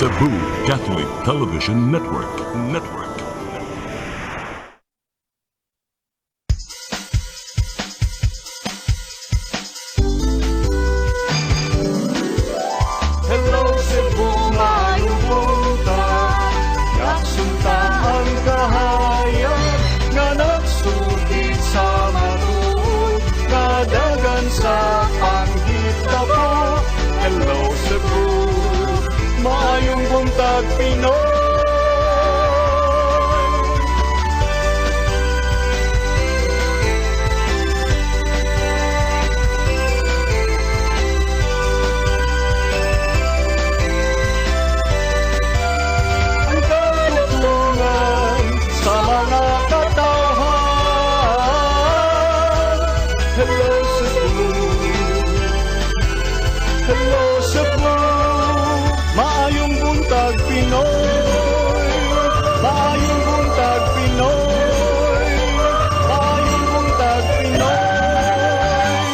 Cebu Catholic Television Network. Hello Cebu, maayong buntag. Yaksunta ang kahayag nga nagsulti sa matuod, kadagan sa panghitabo. Hello Cebu, maayong buntag Pinoy. Ang katutulungan sa mga katawhan. Hello Cebu, hello Cebu, maayong buntag Pinoy. Maayong buntag Pinoy. Maayong buntag Pinoy.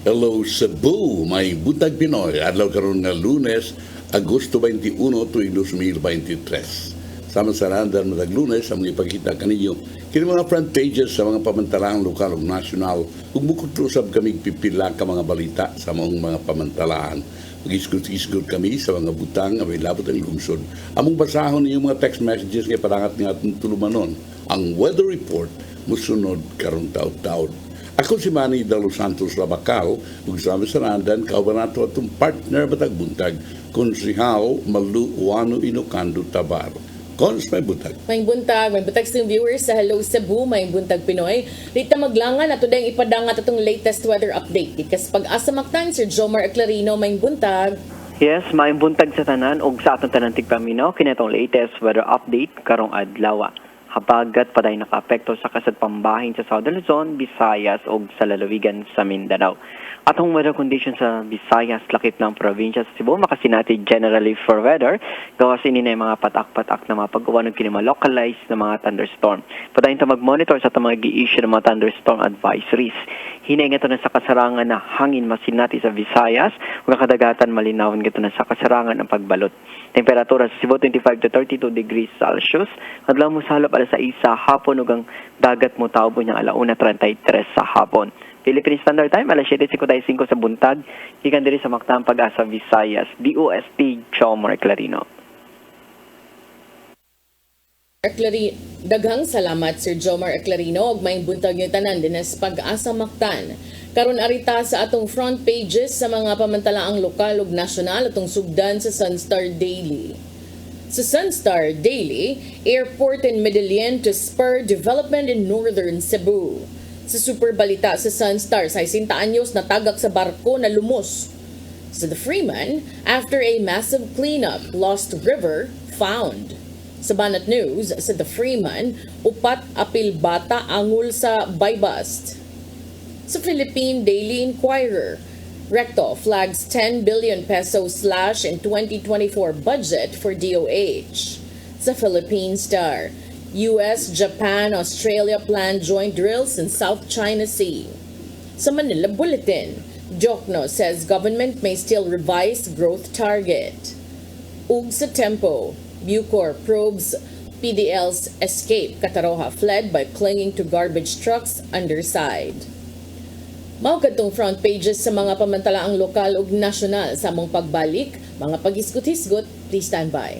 Hello Cebu, may Buntag Pinoy. Adlaw karon nga Lunes, Agosto 21, tuig 2023. Sama sa randan matag Lunes, ang mga ipakita kaninyo kini mga front pages sa mga pamantalang lokal ug nasyonal ug bukod usab kami pipila ka mga balita sa mga pamantalaan. Mag-isgot-isgot kami sa mga butang nga may labot ang lungsod. Among basahon niyo mga text messages nga parangat nga atong tulumanon. Ang weather report musunod karong taud-taud. Ako si Manny de los Santos Labacal, ug sa randan kauban nato atong partner matag buntag, Konsehal Malu Uano Inocando Tabar. Cons, may buntag. May buntag sa viewers sa Hello Cebu, may buntag Pinoy. Dito maglangan ato dayang ipadangat atong latest weather update. Ikas pag-asa maktan, Sir Jomar Aclarino, may buntag. Yes, may buntag sa tanan ug sa atong tanan tigpaminaw kinatong latest weather update karong adlaw. Habagat paday nakaapekto sa kasad pambahin sa Southern Luzon, Visayas ug sa lalawigan sa Mindanao. Atong weather conditions sa Visayas, lakip ng probinsya sa Cebu, makasinati generally for weather, gawas ini na mga patak-patak na mga paggawa ng kinima localized na mga thunderstorm. Padayon ta mag-monitor sa itong mga gi-issue ng mga thunderstorm advisories. Hinainga ito na sa kasarangan na hangin masinati sa Visayas, ug kadagatan malinawon ito na sa kasarangan ng pagbalot. Temperatura sa Cebu 25 to 32 degrees Celsius. Adlaw mo sa halap alas 6 sa hapon ug ang dagat mo tawbo niyang alauna 33 sa hapon. Philippine Standard Time alas 7:55 sa buntag. Gikan diri sa Mactan Pag-asa Visayas. DOST Jomar Clarino. Daghang salamat Sir Jomar Aclarino ug may buntag niyo tanan dinas Pag-asa Mactan. Karon arita sa atong front pages sa mga pamantalaang lokal ug nasyonal atong sugdan sa Sunstar Daily. Sa Sunstar Daily, airport in Medellin to spur development in northern Cebu. Sa super balita sa Sunstar, sa 60 anyos natagak sa barko na lumos. Sa The Freeman, after a massive cleanup, lost river found. Sa Banat News, sa The Freeman, upat apil bata angol sa buy-bust. Sa Philippine Daily Inquirer, Recto flags 10 billion peso slash in 2024 budget for DOH. Sa Philippine Star, US, Japan, Australia plan joint drills in South China Sea. Sa Manila Bulletin, Jokno says government may still revise growth target. Ug sa Tempo, Bucor probes PDL's escape. Kataroha fled by clinging to garbage trucks underside. Mao kadtong front pages sa mga pamantalaang lokal ug nasyonal sa among pagbalik, mga pag-isgot-hisgot, please stand by.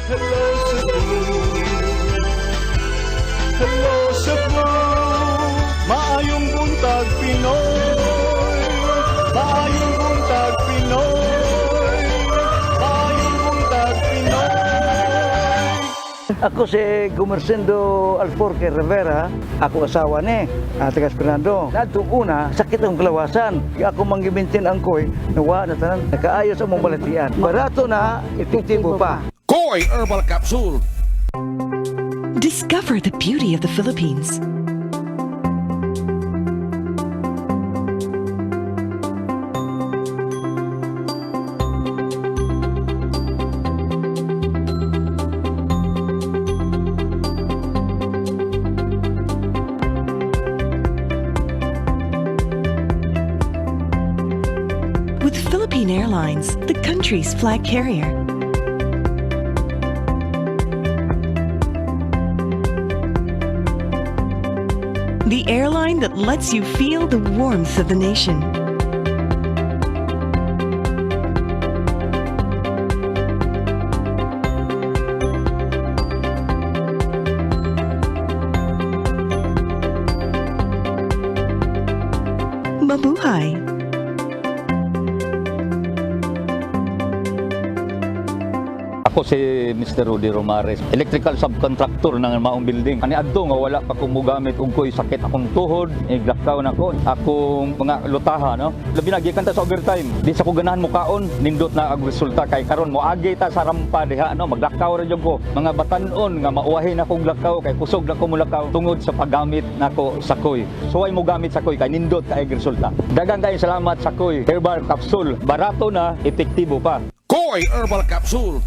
Hello Cebu, hello Cebu, maayong buntag Pinoy. Maayong buntag Pinoy. Maayong buntag Pinoy. Ako si Gumersindo Alforque Rivera, ako asawa ni Tagas Fernando. Nadto una, sakit ang kalawasan. Ako manggibintin ang koy, nawa na tanan, nakaayos ang mong balatian. Barato na, epektibo pa. Koy Herbal Capsule. Discover the beauty of the Philippines. With Philippine Airlines, the country's flag carrier. the airline that lets you feel the warmth of the nation. Mabuhay! Ako si Mr. Rudy Romares, electrical subcontractor ng Maayong building. Ani adto nga wala pa ko mogamit og ko'y sakit akong tuhod, iglakaw na ko. Akong mga lutaha, no. Labi na gikan ta sa overtime. Di sa ko ganahan mo kaon, nindot na ang resulta kay karon moagi ta sa rampa diha, no. Maglakaw ra jud ko. Mga batan-on nga mauwahin akong lakaw kay kusog na ko mulakaw tungod sa paggamit nako sa koy. So ay mo gamit sa koy kay nindot kay resulta. Daghang kay salamat sa koy. Herbal capsule, barato na, epektibo pa. Koy Herbal Capsule.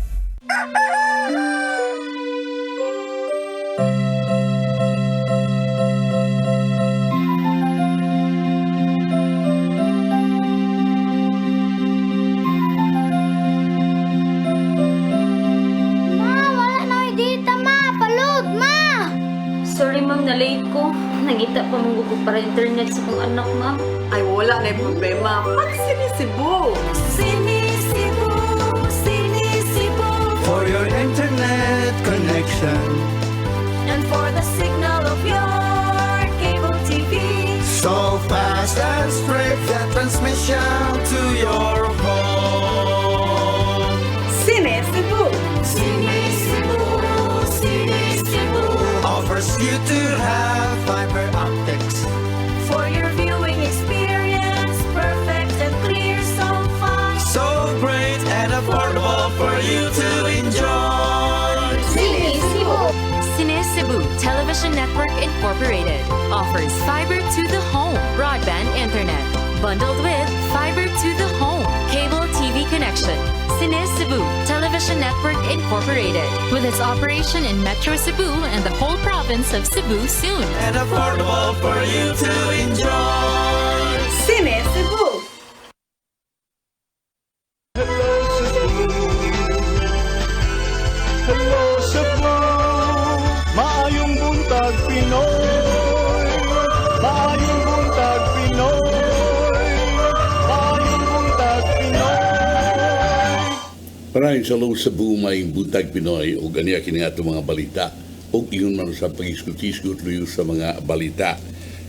Sorry ma'am, na-late ko. Nangita pa mong gugo para internet sa kong anak ma'am. Ay, wala na yung problema. Pag-CEBU! CEBU! CEBU! For your internet connection, And for the signal of your cable TV. so fast and straight, the transmission to your home. CEBU! CEBU! CEBU! Offers you to have fiber optics. For your viewing experience, perfect and clear, so fast. So great and affordable for you to enjoy. CEBU Television Network Incorporated offers fiber to the home broadband internet bundled with fiber to the home cable TV connection. CEBU Television Network Incorporated with its operation in Metro Cebu and the whole province of Cebu soon. And affordable for you to enjoy. CEBU! Hello Cebu, maayong buntag Pinoy. Maayong buntag Pinoy. Maayong buntag Pinoy. Maraming sa Hello Cebu, maayong buntag Pinoy o ganiya kini ato mga balita o ingon man sa pag-isgut-isgut luyo sa mga balita.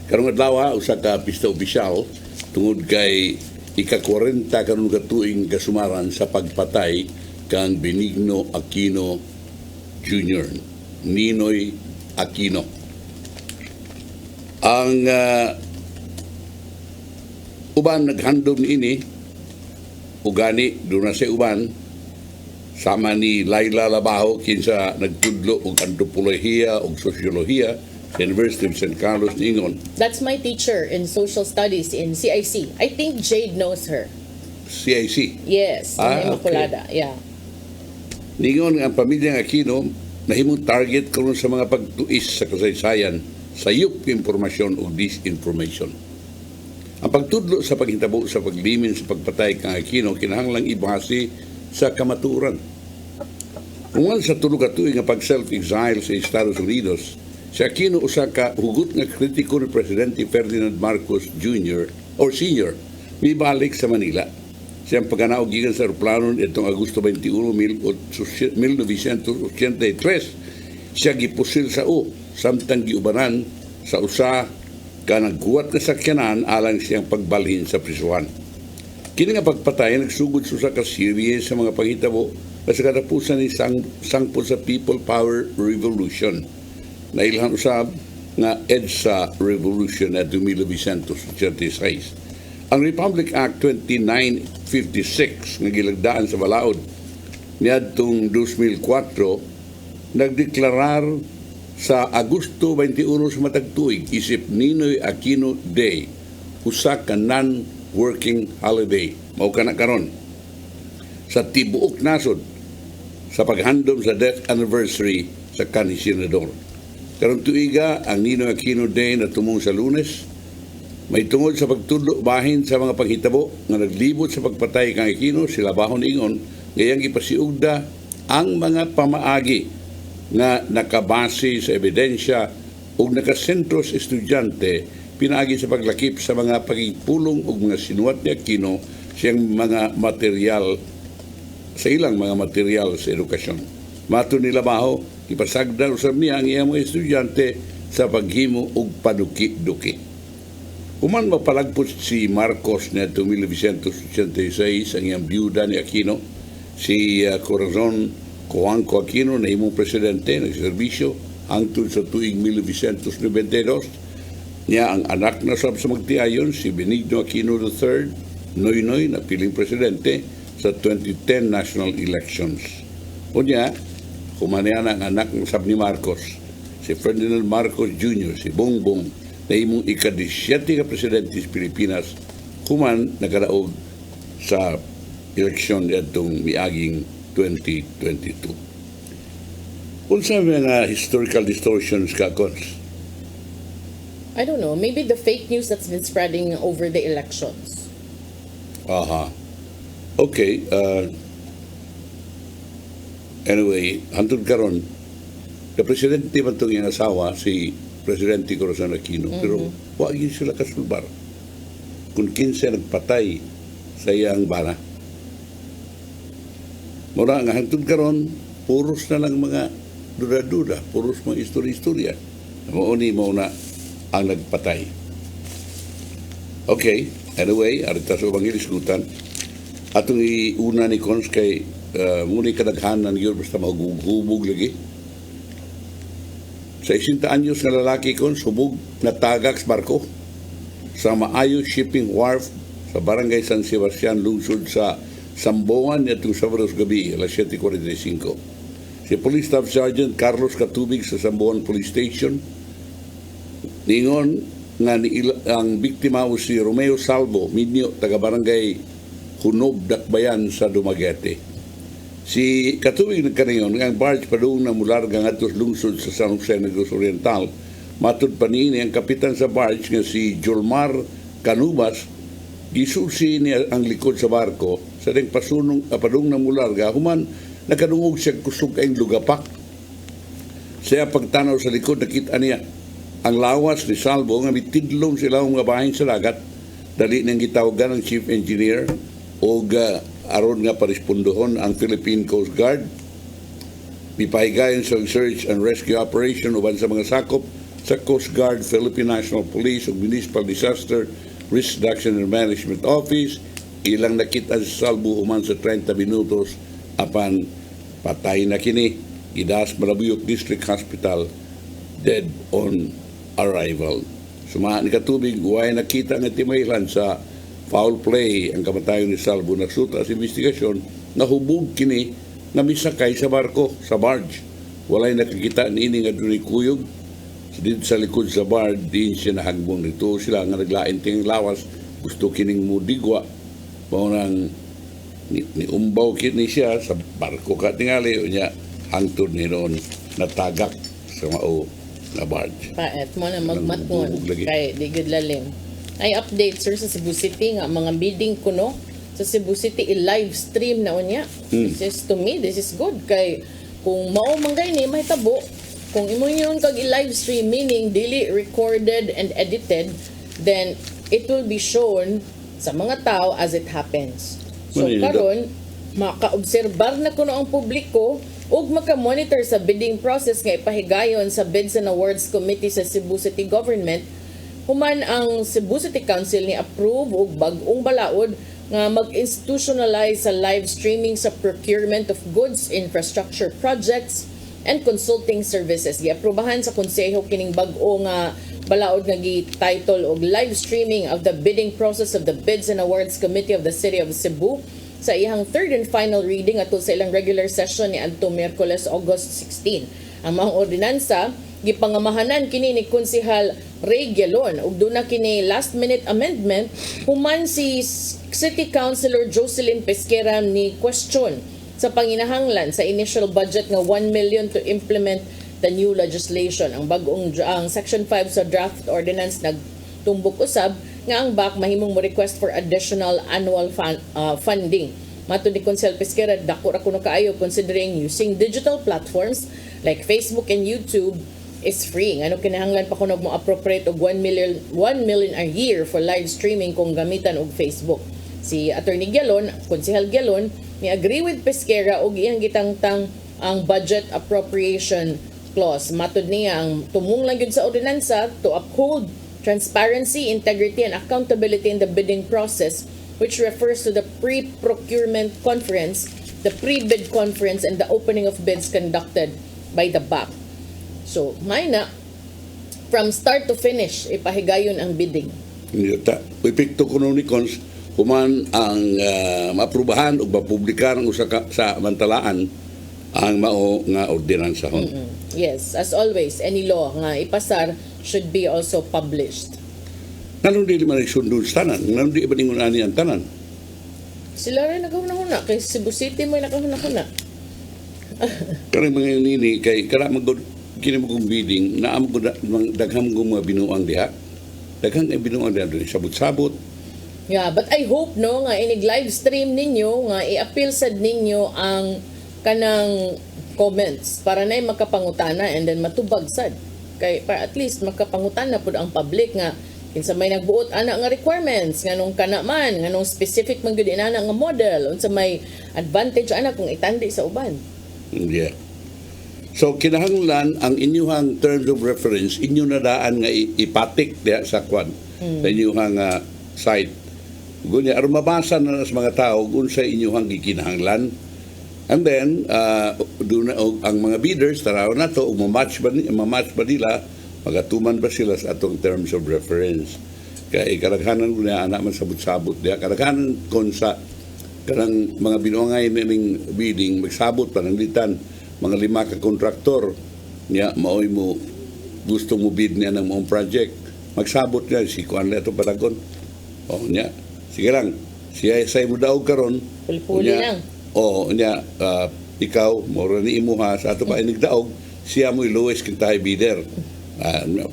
Karong adlaw usa ka pista opisyal tungod kay ika-40 karon katuig kasumaran sa pagpatay kang Benigno Aquino Jr. Ninoy Aquino. Ang uban naghandom niini ugani doon na sa uban sama ni Laila Labaho kinsa nagtudlo og antropolohiya og sosyolohiya sa University of St. Carlos Ningon. That's my teacher in social studies in CIC. I think Jade knows her. CIC. Yes, in Immaculada. Okay. Yeah. Ningon nga ang pamilyang Aquino nahimong target karon sa mga pagtuis sa kasaysayan, sayop impormasyon o disinformation. Ang pagtudlo sa paghitabo sa paglimin sa pagpatay kang Aquino kinahanglang ibahasi sa kamaturan. Ungal sa tulo ka tuig nga pag-self-exile sa Estados Unidos, si Aquino usa ka hugot nga kritiko ni Presidente Ferdinand Marcos Jr. or Sr. mibalik sa Manila. Siyang pagkanaog gikan sa aeroplano itong Agosto 21, 1983, siya gipusil sa samtang giubanan sa usa ka nagguwat na sakyanan alang siyang pagbalhin sa prisuhan. Kini nga pagpatay nagsugod sa ka serye sa mga panghitabo sa katapusan ni sangpot sa People Power Revolution. Nailhan usab nga EDSA Revolution na 1986. Ang Republic Act 2956 nga gilagdaan sa balaod niadtong 2004 nagdeklarar sa Agosto 21 sa matag tuig isip Ninoy Aquino Day usa ka non-working holiday mao kana karon sa tibuok nasod sa paghandom sa death anniversary sa kanhi senador. Karong tuiga ang Ninoy Aquino Day na tumong sa Lunes. May tungod sa pagtudlo bahin sa mga paghitabo nga naglibot sa pagpatay kang Aquino sila bahon ingon ngayang ipasiugda ang mga pamaagi nga nakabase sa ebidensya ug nakasentro sa estudyante pinaagi sa paglakip sa mga pagipulong ug mga sinuwat ni Aquino siyang mga material sa ilang mga material sa edukasyon. Mato nila Maho, ipasagdan usab niya ang iyang mga estudyante sa paghimo og paduki-duki. Human mapalagpot si Marcos na 1986 ang iyang biyuda ni Aquino, si Corazon Coanco Aquino na himong presidente ng serbisyo hangtod sa tuig 1992. Niya ang anak na sab sa magtiayon, si Benigno Aquino III, Noynoy na piling presidente sa 2010 national elections. O niya, kumanian ang anak ng sab ni Marcos, si Ferdinand Marcos Jr., si Bongbong, na imong ika-17 ka presidente sa Pilipinas, human nagaraog sa eleksyon nitong miaging 2022. Unsa mga historical distortions ka, Cons? I don't know, maybe the fake news that's been spreading over the elections. Aha. Okay. Anyway, hantod karon, the presidente man itong iyang asawa, si Presidente Corazon Aquino, pero wag yun sila kasulbar. Kung 15 nagpatay sa iyang bana. Mura nga hantod karon, puros na lang mga duda-duda, puros mga istorya-istorya. Mauni mo na ang nagpatay. Okay, anyway, arita sa ubang ilisgutan. Atong iuna ni Cons kay muna kadaghanan yun basta mahugubog lagi. Sa 60 anyos na lalaki Cons, hubog na tagak sa barko sa Maayong Shipping Wharf sa Barangay San Sebastian, lungsod sa Sambuan nitong Sabado gabi, alas 7:45. Si Police Staff Sergeant Carlos Katubig sa Sambuan Police Station ningon nga ang biktima o si Romeo Salvo, Minyo, taga-barangay Hunob, Dakbayan sa Dumaguete. Si Katubig nagkanayon nga ang barge padung na mularga nga atos lungsod sa San Jose Negros Oriental. Matud pa niini ang kapitan sa barge nga si Jolmar Canubas, gisusi niya ang likod sa barko sa ding padung na mularga human nakadungog siya kusog ang lugapak. Siya pagtanaw sa likod nakita niya ang lawas ni Salvo nga mitidlong sila ang mga bahin sa dagat. Dali nang gitawagan ng Chief Engineer o aron nga parespondohon ang Philippine Coast Guard. Mipahigayon sa search and rescue operation uban sa mga sakop sa Coast Guard, Philippine National Police ug Municipal Disaster Risk Reduction and Management Office. Ilang nakita sa Salvo human sa 30 minutos apan patay na kini. Idas Marabuyok District Hospital, dead on arrival. Sumahan ni Katubig, huwag nakita nga timaylan sa foul play ang kamatayon ni Salvo. Nagsuta sa investigasyon na hubog kini na misakay sa barko, sa barge. Walay nakikita niini nga dunay kuyog. Dito sa likod sa barge, din siya nahagbong nito. Sila nga naglain ting lawas, gusto kining mudigwa. Maunang ni umbaw kini siya sa barko ka tingali. O niya, hangtod ni noon natagak sa mao na barge. Paet mo na magmatngon kay di gud lalim. Ay update sir sa Cebu City nga mga bidding kuno sa Cebu City i-live stream na unya. This is to me this is good kay kung mao man gay ni mahitabo kung imo yun kag i-live stream meaning dili recorded and edited, then it will be shown sa mga tao as it happens. So karon makaobserbar na kuno ang publiko ug maka-monitor sa bidding process nga ipahigayon sa Bids and Awards Committee sa Cebu City Government. Human ang Cebu City Council ni approve og bag-ong balaod nga mag-institutionalize sa live streaming sa procurement of goods, infrastructure projects, and consulting services. Giaprobahan sa konseho kining bag-o nga balaod nga gi-title og live streaming of the bidding process of the Bids and Awards Committee of the City of Cebu sa iyang third and final reading atol sa ilang regular session ni adto Miyerkules, August 16. Ang mga ordinansa gipangamahanan kini ni Konsehal Ray Gelon ug duna kini last minute amendment human si City Councilor Jocelyn Pesquera ni question sa panginahanglan sa initial budget nga 1 million to implement the new legislation. Ang bag-ong ang section 5 sa draft ordinance nagtumbok usab nga ang BAC mahimong mo request for additional annual funding. Mato ni Consel Pesquera, dako ra kuno kaayo considering using digital platforms like Facebook and YouTube is free. Ano kinahanglan pa kunog mo appropriate og 1 million a year for live streaming kung gamitan og Facebook. Si Attorney Gialon, Konsehal Gialon, ni agree with Pesquera og iyang gitangtang ang budget appropriation clause. Matod niya ang tumong lang yun sa ordinansa to uphold transparency, integrity, and accountability in the bidding process, which refers to the pre-procurement conference, the pre-bid conference, and the opening of bids conducted by the BAC. So, na from start to finish, ipahigayon ang bidding. Epekto ko ni Cons, kuman ang maaprubahan o mapublikahan sa mantalaan ang mao nga ordinansahon. Yes, as always, any law nga ipasar should be also published. Nanong di man sundon sa tanan? Nanong di ba ningon ani ang tanan? Sila rin nakahuna-huna, kay Cebu City mo nakahuna-huna. Karang mga nini, kay kara magod kini mo kong bidding, naam ko dagham ko mga binuang diha. Daghang ay binuang diha doon, sabot-sabot. Yeah, but I hope no nga inig live stream ninyo nga i-appeal sad ninyo ang kanang comments para na makapangutana and then matubag sad. Kay para at least makapangutana pud ang public nga kinsa may nagbuot ana nga requirements nganong kana man nganong specific man gyud ana nga model unsa may advantage ana kung itandi sa uban. Yeah. So kinahanglan ang inyuhang terms of reference inyo na daan nga ipatik diha sa kwan sa inyuhang site. Gunya aron mabasa na sa mga tao unsa inyuhang gikinahanglan. And then doon ang mga bidders taraw na to ug ma-match ba nila magatuman ba sila sa atong terms of reference. Kaya karaghanan gunya ana man sabot-sabot diha karaghanan kon sa kanang mga binuangay ning bidding magsabot pananglitan mga 5 ka kontraktor niya maoy mo gusto mo bid niya ng mong project magsabot niya si kuan leto padagon niya sige lang siya say mo daw karon puli lang niya ikaw moro ni imuha sa ato pa inigdaog siya mo lowest kita bidder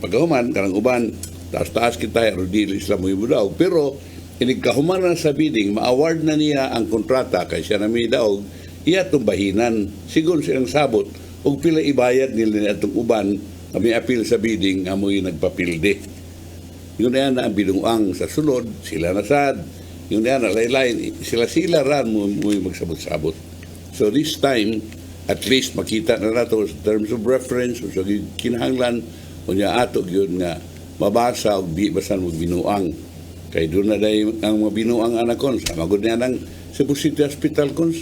pagahuman kanang uban taas kita dili sila mo daog pero inigkahuman na sa bidding ma-award na niya ang kontrata kay siya na may daog iya itong bahinan. Siguro silang sabot ug pila ibayad nila atong uban na may appeal sa bidding amoy nagpapilde. Yun na ang binuang sa sunod, sila nasad. Yun na laylay, sila ran mo magsabot-sabot. So this time, at least makita na nato sa terms of reference o sa kinahanglan o niya ato yun nga mabasa o di basan magbinuang. Kay doon na dahil ang mga binuang anak kons. Magod niya ng Cebu City Hospital kons.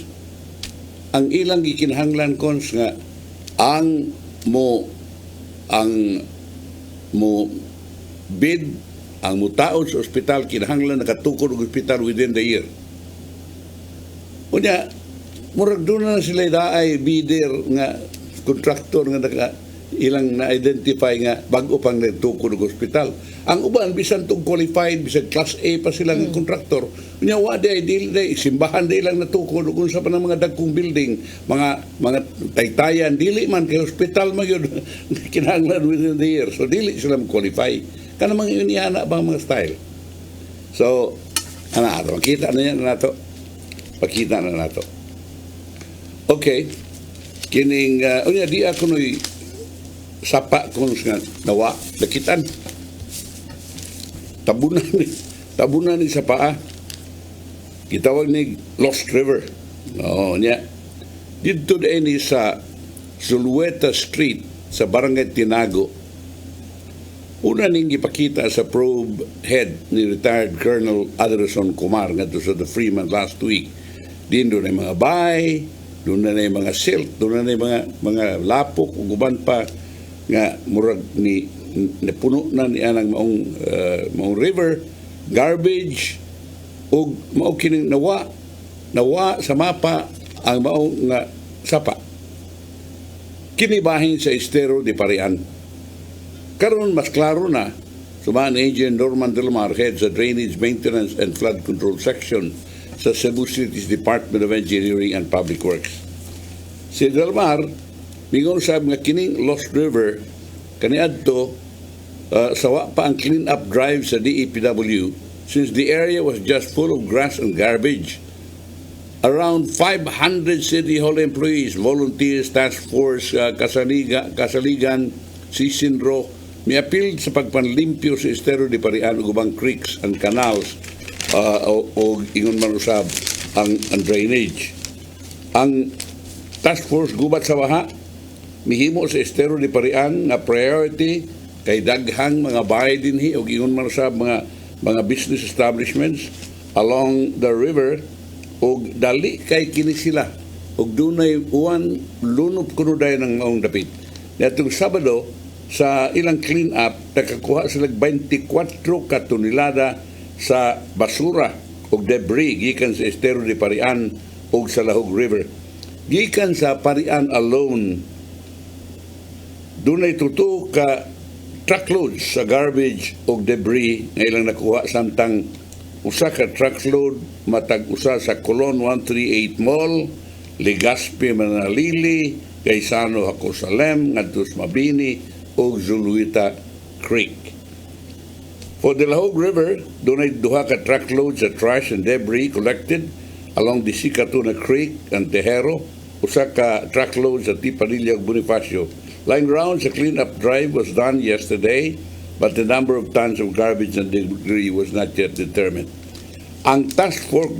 Ang ilang gikinahanglan kons nga ang mo bid ang mutaod sa ospital kinahanglan nakatukod og ospital within the year. Unya murag doon na sila daay bidder nga contractor nga ilang na-identify nga bago pang nagtukod og ospital. Ang uban bisan tong qualified bisan class A pa sila nga contractor. Unya wa dili simbahan di lang natukod og unsa pa ng mga dagkong building, mga taytayan dili man kay hospital magyud kinahanglan within the year. So dili sila qualify. Kana mga uniana bang mga style. So makita na yan nato. Pakita na nato. Okay. Kining unya di ako noy sapa kung nga nawa nakitan tabunan ni sa paa gitawag ni Lost River niya dito ni sa Zulueta Street sa Barangay Tinago una ning gipakita sa probe head ni retired Colonel Adelson Kumar ngadto sa the Freeman last week din doon ay mga bay doon na yung mga silt doon na yung mga lapok ug uban pa nga murag ni puno na ni anang maong river garbage ug mao kining nawa sa mapa ang mao nga sapa kini bahin sa estero di Parian karon mas klaro na suman Agent Norman Delmar head sa Drainage Maintenance and Flood Control Section sa Cebu City's Department of Engineering and Public Works. Si Delmar mingon sab nga kining Lost River kaniadto sawa pa ang clean up drive sa DEPW since the area was just full of grass and garbage. Around 500 City Hall employees, volunteers, task force, kasaligan, si Sinro miapil sa pagpanlimpyo sa estero di Parian ug ubang creeks and canals o ingon man usab ang drainage. Ang task force gubat sa baha mihimo sa estero di Parian nga priority kay daghang mga bahay dinhi ug ingon man usab mga business establishments along the river ug dali kay kini sila ug dunay uwan lunop kuno dayon ng maong dapit. Natong Sabado sa ilang clean up nakakuha sila 24 ka tonelada sa basura ug debris gikan sa estero di Parian ug sa Lahog River. Gikan sa Parian alone dunay 2 ka truckloads sa garbage ug debris nga ilang nakuha samtang usa ka truckload matag usa sa Colon 138 Mall, Legazpi Manalili, Gaisano Hacosalem, ngadto sa Mabini ug Zuluita Creek. For the Lahog River, dunay 2 ka truckloads sa trash and debris collected along the Sicatuna Creek and Tejero, usa ka truckload sa Tipadilla ug Bonifacio. Line round sa clean-up drive was done yesterday, but the number of tons of garbage and debris was not yet determined. Ang task force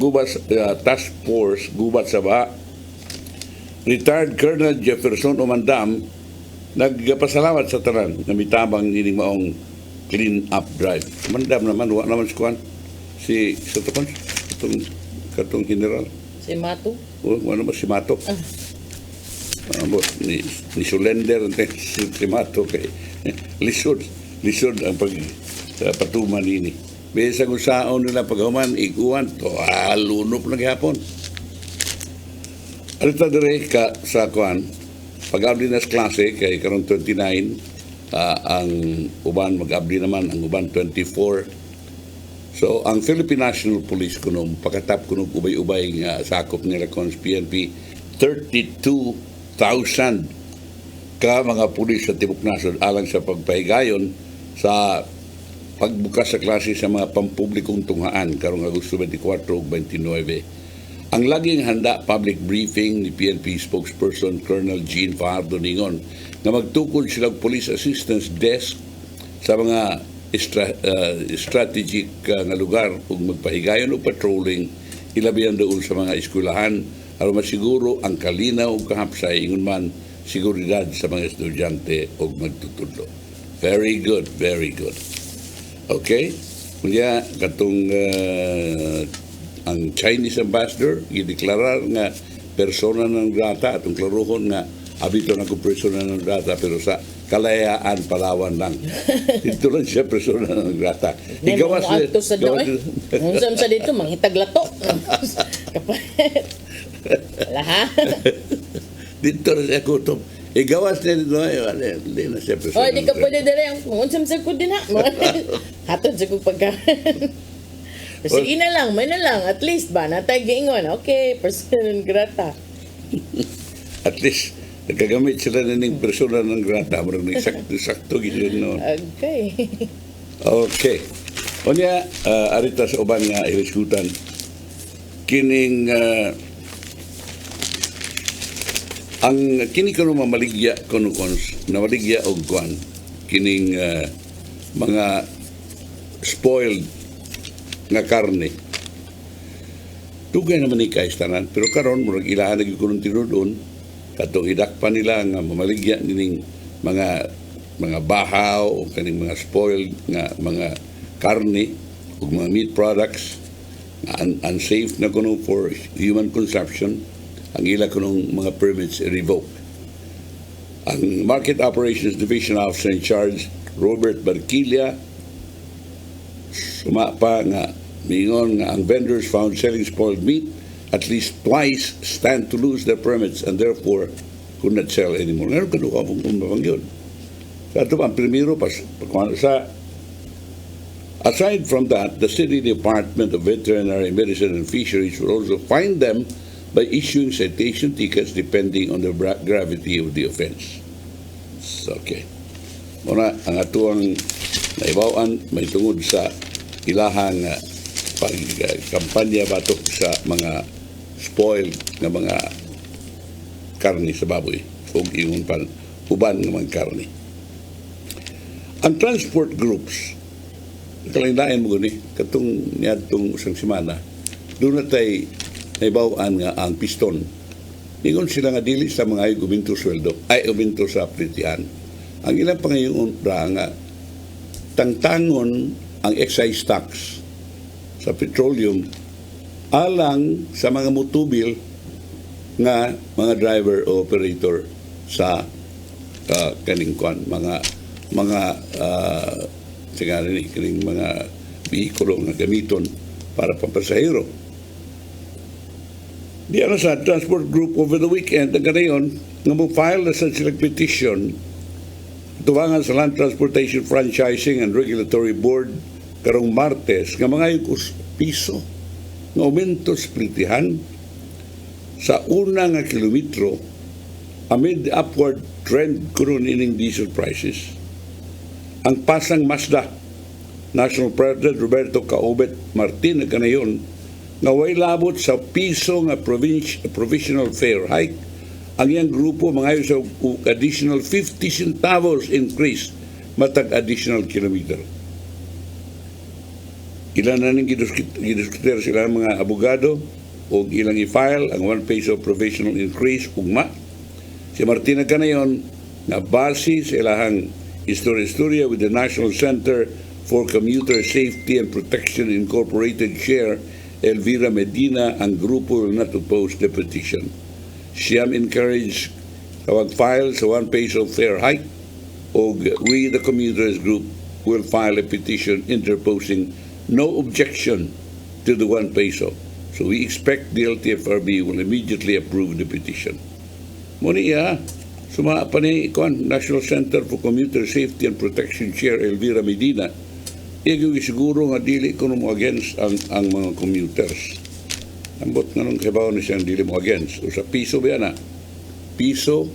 gubat sa baha, retired Colonel Jefferson Omandam, nagpasalamat sa tanan na mitabang nining maong clean-up drive. Omandam naman, wa naman si katong general. Si Mato? Wa naman si Mato. Ni Sulender si Mato kay lisod ang patuman ini. Besa kung saon nila paghuman iguan to lunop na gihapon. Alita dire ka sa kuan pag-abli na sa klase kay karon 29 ang uban mag-abli naman ang uban 24. So ang Philippine National Police kuno pakatap kuno ubay-ubay nga sakop nila kons PNP 32,000 ka mga pulis sa tibok nasod alang sa pagpahigayon sa pagbukas sa klase sa mga pampublikong tunghaan karong Agosto 24 ug 29. Ang laging handa public briefing ni PNP spokesperson Colonel Jean Fajardo ningon na magtukod silang police assistance desk sa mga strategic nga lugar ug magpahigayon o patrolling ilabihan doon sa mga eskwelahan aron masiguro ang kalinaw ug kahapsay ingon man seguridad sa mga estudyante ug magtutudlo. Very good, very good. Okay? Kunya katong ang Chinese ambassador gideklarar nga persona non grata atong klarohon nga abito na ko persona non grata pero sa Kalayaan, Palawan lang. Dito lang siya persona non grata. Igawas sa doon. Unsam sa dito manghitaglato. Kapalit. Wala ha. Dito na siya kutom. Igawas na dito. Hindi na siya persona. Di ka pwede dali. Unsam sa ko din ha. Hatod sa kong pagkain. Sige na lang, may na lang. At least ba, natay giingon. Okay, persona non grata. At least, nagagamit sila na ng persona non grata. Marang sakto gilin noon. Okay. Okay. O niya, arita sa uban nga iriskutan. Kining, ang kini kuno mamaligya kuno kons, namaligya og kuan. Kining mga spoiled nga karne. Dugay naman ni kaistanan, pero karon murag ilahan lagi kunong tinudon katong idakpan nila nga mamaligya nining mga bahaw o kaning mga spoiled nga mga karne o mga meat products nga unsafe na kuno for human consumption, ang ila kunong mga permits revoke. Ang Market Operations Division Officer in Charge, Robert Barquilla, sumapa nga mingon nga ang vendors found selling spoiled meat at least twice stand to lose their permits and therefore could not sell anymore. Ngayon kanuha mong umabang sa ito ang primero sa aside from that, the City Department of Veterinary Medicine and Fisheries will also fine them by issuing citation tickets depending on the gravity of the offense. Okay. Muna, ang atuang naibawaan may tungod sa ilahang pagkampanya batok sa mga spoiled na mga karni sa baboy o ingon pan uban ng mga karni. Ang transport groups, kalangdaan mo gani, katong niyadtong isang semana, doon na tayo naibawaan nga ang piston. Ningon sila nga dili sa mga uminto sweldo, ay uminto sa pritian. Ang ilang pangayon nga, tangtangon ang excise tax sa petroleum alang sa mga motobil nga mga driver o operator sa kaning kwan, mga sigara ni kaning mga bihikulo nga gamiton para pampasahero. Di ano sa transport group over the weekend ang ganayon nga mo file na sa silang petition tuwangan sa Land Transportation Franchising and Regulatory Board karong Martes nga mga piso nga aumento sa plitihan sa una nga kilometro amid upward trend karon ining diesel prices. Ang Pasang Mazda National President Roberto Caobet Martin na kanayon nga way labot sa piso nga provisional fare hike ang iyang grupo mangayo sa additional 50 centavos increase matag additional kilometer. Ilan na ning gidiskutero sila mga abogado o ilang i-file ang 1 peso provisional increase ugma. Si Martina kanayon na base sa ilahang istorya with the National Center for Commuter Safety and Protection Incorporated Chair Elvira Medina, ang grupo will not oppose the petition. Siyam encourage file sa 1 peso fare hike o we the commuters group will file a petition interposing no objection to the 1 peso. So we expect the LTFRB will immediately approve the petition. Muni suma pa ni National Center for Commuter Safety and Protection Chair Elvira Medina, yung siguro nga dili ko mo against ang mga commuters. Ambot nga nung kabaw ni siyang dili mo against. O sa piso ba yan piso,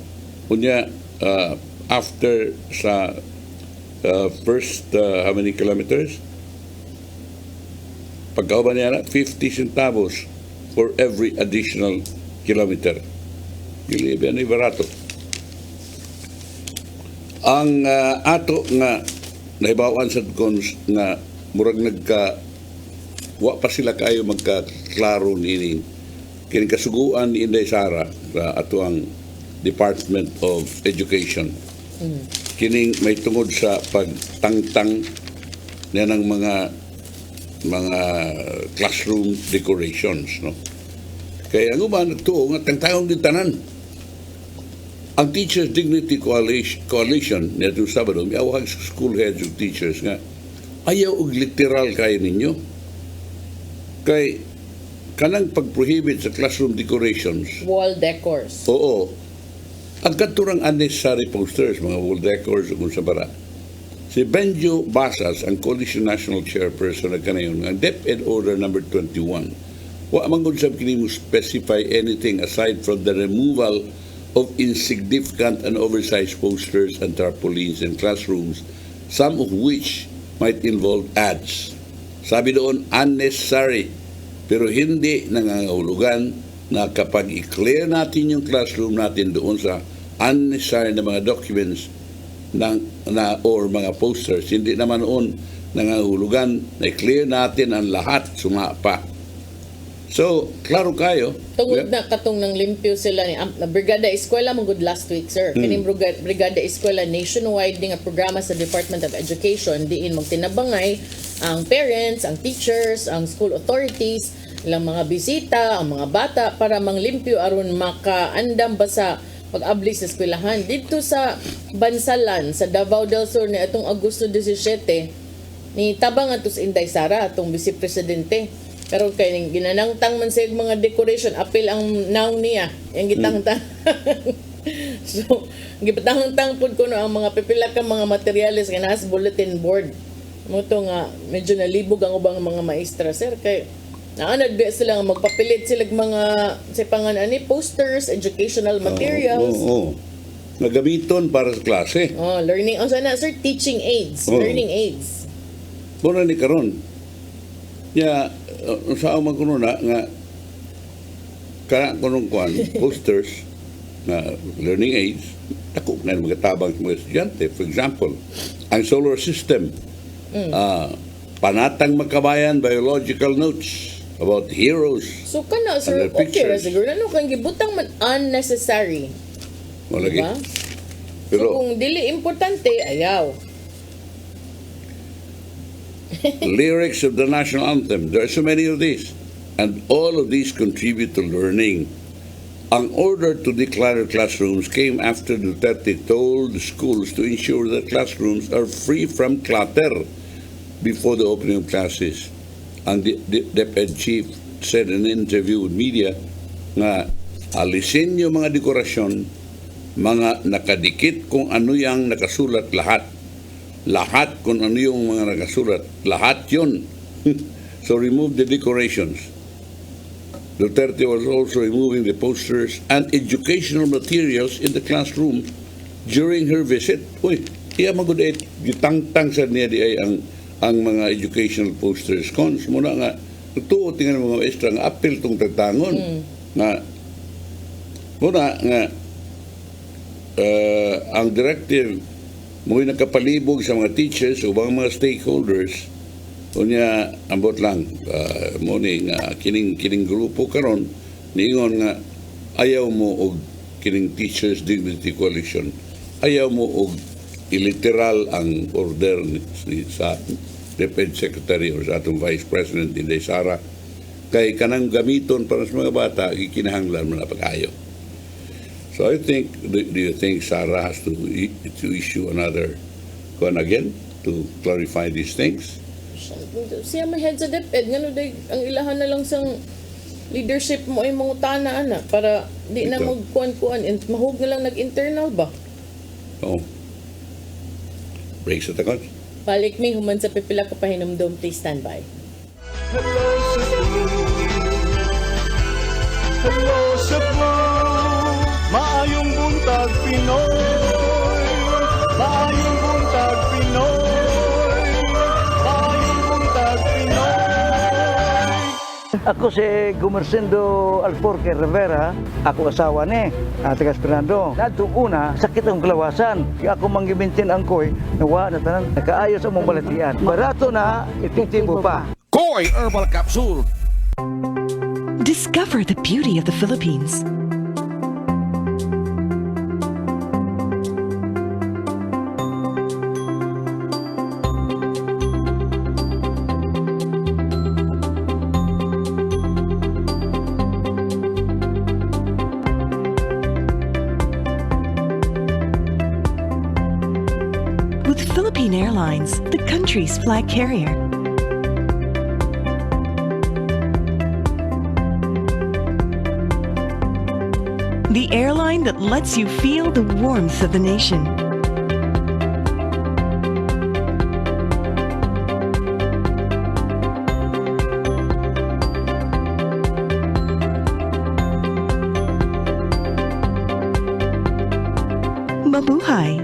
kunya after sa first how many kilometers? Pagkao ba niya 50 centavos for every additional kilometer. Dili ba ni barato. Ang ato nga nahibawan sa cons nga murag wa pa sila kayo magkaklaro ni kining kasuguan ni Inday Sara sa ato ang Department of Education. Kining may tungod sa pagtangtang na ng mga classroom decorations, no? Kaya ang uban nagtuo nga tangtangong din tanan. Ang Teachers Dignity Coalition nito Sabado, may awag sa school heads of teachers nga ayaw og literal kayo ninyo. Kay kanang pag-prohibit sa classroom decorations. Wall decors. Oo. Ang katurang unnecessary posters, mga wall decors o kung sa bara. Si Benjo Basas, ang Coalition National Chairperson na kanayon, ang DepEd Order number 21. Wa manggod sab kini mo specify anything aside from the removal of insignificant and oversized posters and tarpaulins in classrooms, some of which might involve ads. Sabi doon, unnecessary, pero hindi nangangahulugan na kapag i-clear natin yung classroom natin doon sa unnecessary na mga documents or mga posters, hindi naman noon nangangahulugan na i-clear natin ang lahat sumapa. So, klaro kayo. Tungod na katong nang limpyo sila ni Brigada Eskwela mong good last week, sir. Kining Brigada Eskwela nationwide nga programa sa Department of Education diin magtinabangay ang parents, ang teachers, ang school authorities, ilang mga bisita, ang mga bata para manglimpyo aron makaandam ba sa pag-abli sa eskwelahan. Dito sa Bansalan, sa Davao del Sur ni atong Agosto 17, ni tabang atos Inday Sara atong Vice Presidente. Pero kay ginanangtang man sa mga decoration, apil ang naong niya, yung gitangtang. So, gitangtang po ko no, ang mga pipila ka mga materials kaya nasa bulletin board. Mo to nga, medyo nalibog ang ubang mga maestra, sir. Kay naanad ba sila nga magpapilit sila mga sa panganani, posters, educational materials. Nagamiton para sa klase. Learning. Ang sana, sir, teaching aids, learning aids. Muna ni karon. Ya, sa amang kuno na nga kana kunong kwan posters learning aids, ako na mga tabang sa mga estudyante. For example, ang solar system, panatang magkabayan, biological notes about heroes. So kana sir, and their okay ra pictures. siguro ano kang gibutang man unnecessary. Wala Diba? Pero So kung dili importante, ayaw. lyrics of the national anthem, there are so many of these. And all of these contribute to learning. Ang order to declare classrooms came after Duterte told the schools to ensure that classrooms are free from clutter before the opening of classes. And the DepEd chief said in an interview with media nga alisin yung mga dekorasyon, mga nakadikit kung ano yung nakasulat lahat. Lahat kung ano yung mga nakasulat. Lahat yun. So remove the decorations. Duterte was also removing the posters and educational materials in the classroom during her visit. Uy, iya magudait, gitangtang sa niya di ay ang mga educational posters. Cons, muna nga, tuo tingnan mga maestra nga apil tong tagtangon. Nga, muna nga, ang directive mo'y nakapalibog sa mga teachers o mga stakeholders. Unya ambot lang mo ni nga kining grupo karon niingon nga ayaw mo og kining Teachers Dignity Coalition, ayaw mo og iliteral ang order ni sa DepEd Secretary o sa atong Vice President Inday Sara kay kanang gamiton para sa mga bata gikinahanglan man na pag-ayo. So I think, do you think Sara has to issue another one again to clarify these things? Siya ma-head sa DepEd, ngano day ang ilahan na lang sang leadership mo ay mangutana ana para di na Ito. magkuan-kuan and mahug na lang nag-internal ba? Oh. Break sa takot. Balik mi human sa pipila ka pahinumdom, please stand by. Hello Cebu, maayong buntag Pinoy, maayong buntag Pinoy, maayong buntag Pinoy. Ako si Gumersindo Alforque Rivera, ako asawa ni Tigas Fernando. Nadto una, sakit ang kalawasan. Kaya ako manggibintin ang koy, nawa na tanan, nakaayos ang mong balatian. Barato na, epektibo pa. Koy Herbal Capsule. Discover the beauty of the Philippines. With Philippine Airlines, the country's flag carrier. The airline that lets you feel the warmth of the nation. Mabuhay!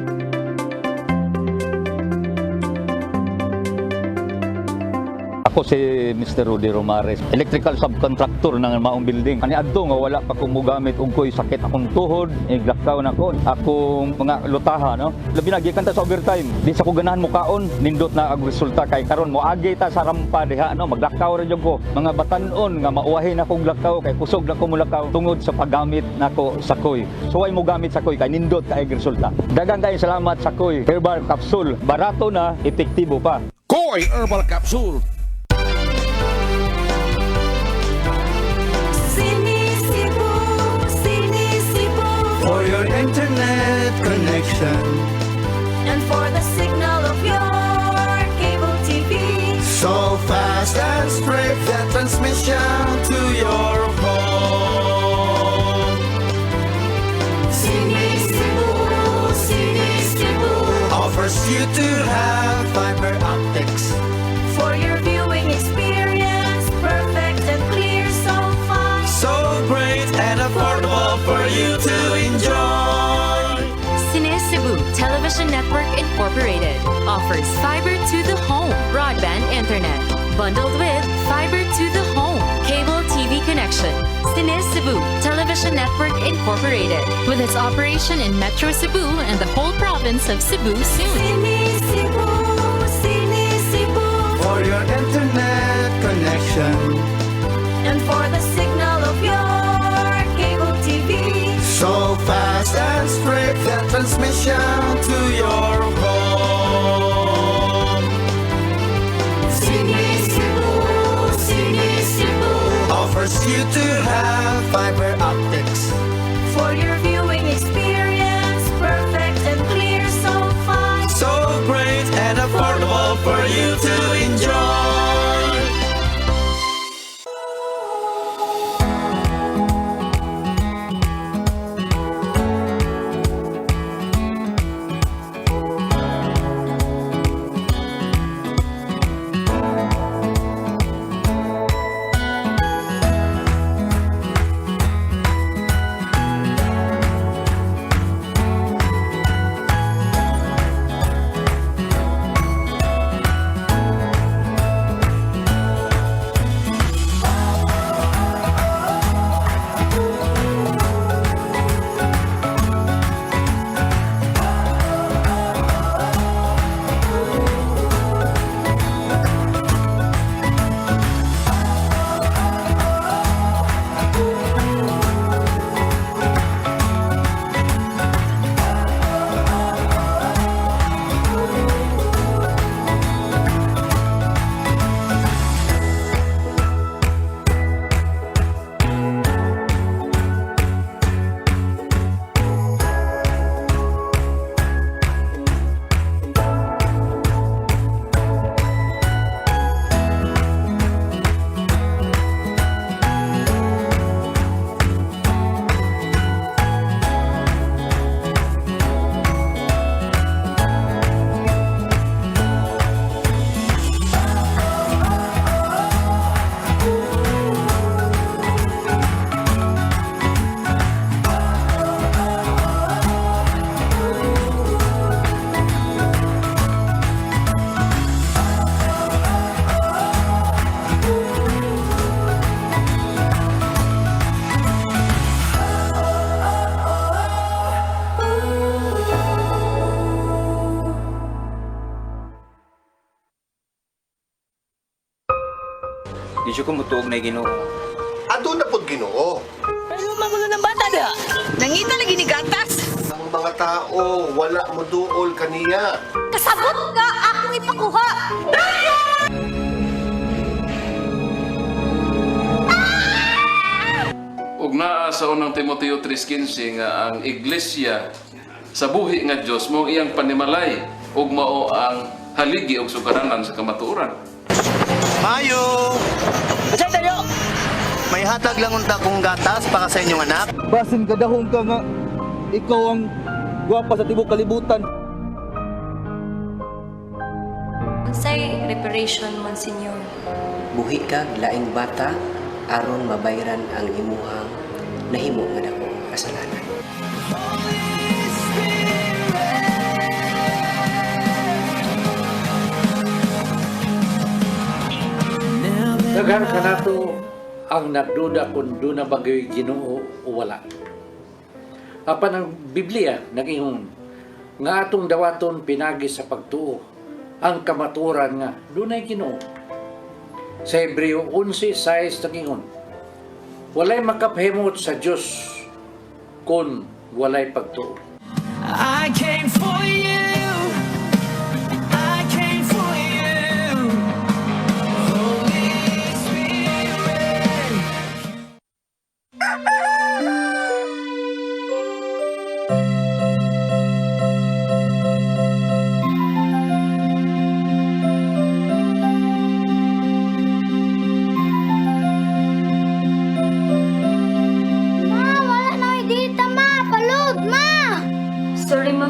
Ako si Mr. Rudy Romares, electrical subcontractor ng Maayong building. Ani adto nga wala pa ko mogamit og koy sakit akong tuhod, iglakaw na ko. Akong mga lutaha no. Labi na gikan ta sa overtime. Di sa ko ganahan mo kaon, nindot na ang resulta kay karon mo agi ta sa rampa diha no, maglakaw ra jud ko. Mga batan-on nga mauwahin akong lakaw kay kusog na ko mulakaw tungod sa paggamit nako sa koy. So way mo gamit sa koy kay nindot kay resulta. Daghang kay salamat sa koy Herbal Capsule. Barato na, epektibo pa. Koy Herbal Capsule. For your internet connection And for the signal of your cable TV. so fast and straight, that transmission to your phone. CEBU Offers you to have fiber optics. for your viewing experience, perfect and clear, so fine. So great and affordable for you to enjoy. CEBU Television Network Incorporated offers fiber to the home broadband internet bundled with fiber to the home cable TV connection. CEBU Television Television Network Incorporated, with its operation in Metro Cebu and the whole province of Cebu soon. For your internet connection And for the signal of your cable TV. so fast and straight, the transmission to your home. Sini Cebu. Offers you to have fiber optics. For your viewing experience, perfect and clear, so fine. So great and affordable for you to enjoy. Di siya kumutuog na Ginoo. Ado na pod Ginoo. Pero magulo ng bata da. Nangita lagi ni gatas. Ang mga tao, wala mo duol kaniya. Kasabot ka akong ipakuha. Ug naa sa unang Timoteo 3:15 nga ang iglesia sa buhi nga Dios mo iyang panimalay ug mao ang haligi ug sugaranan sa kamatuoran. Maayong! Asay tayo! May hatag lang unta kong gatas para sa inyong anak. Basin kadahong ka nga, ikaw ang gwapa sa tibok kalibutan. Unsay reparation, Monsignor? Buhi kag laing bata aron mabayran ang imuhang nahimo nga dako kasalanan. Daghan ka nato ang nagduda kung doon na bagay Ginoo o wala. Apan ang Biblia nag-ingon nga atong dawaton pinagi sa pagtuo ang kamaturan nga doon ay Ginoo. Sa Hebreo 11:6 nag-ingon, walay makapahimot sa Dios kung walay pagtuo. I came for you.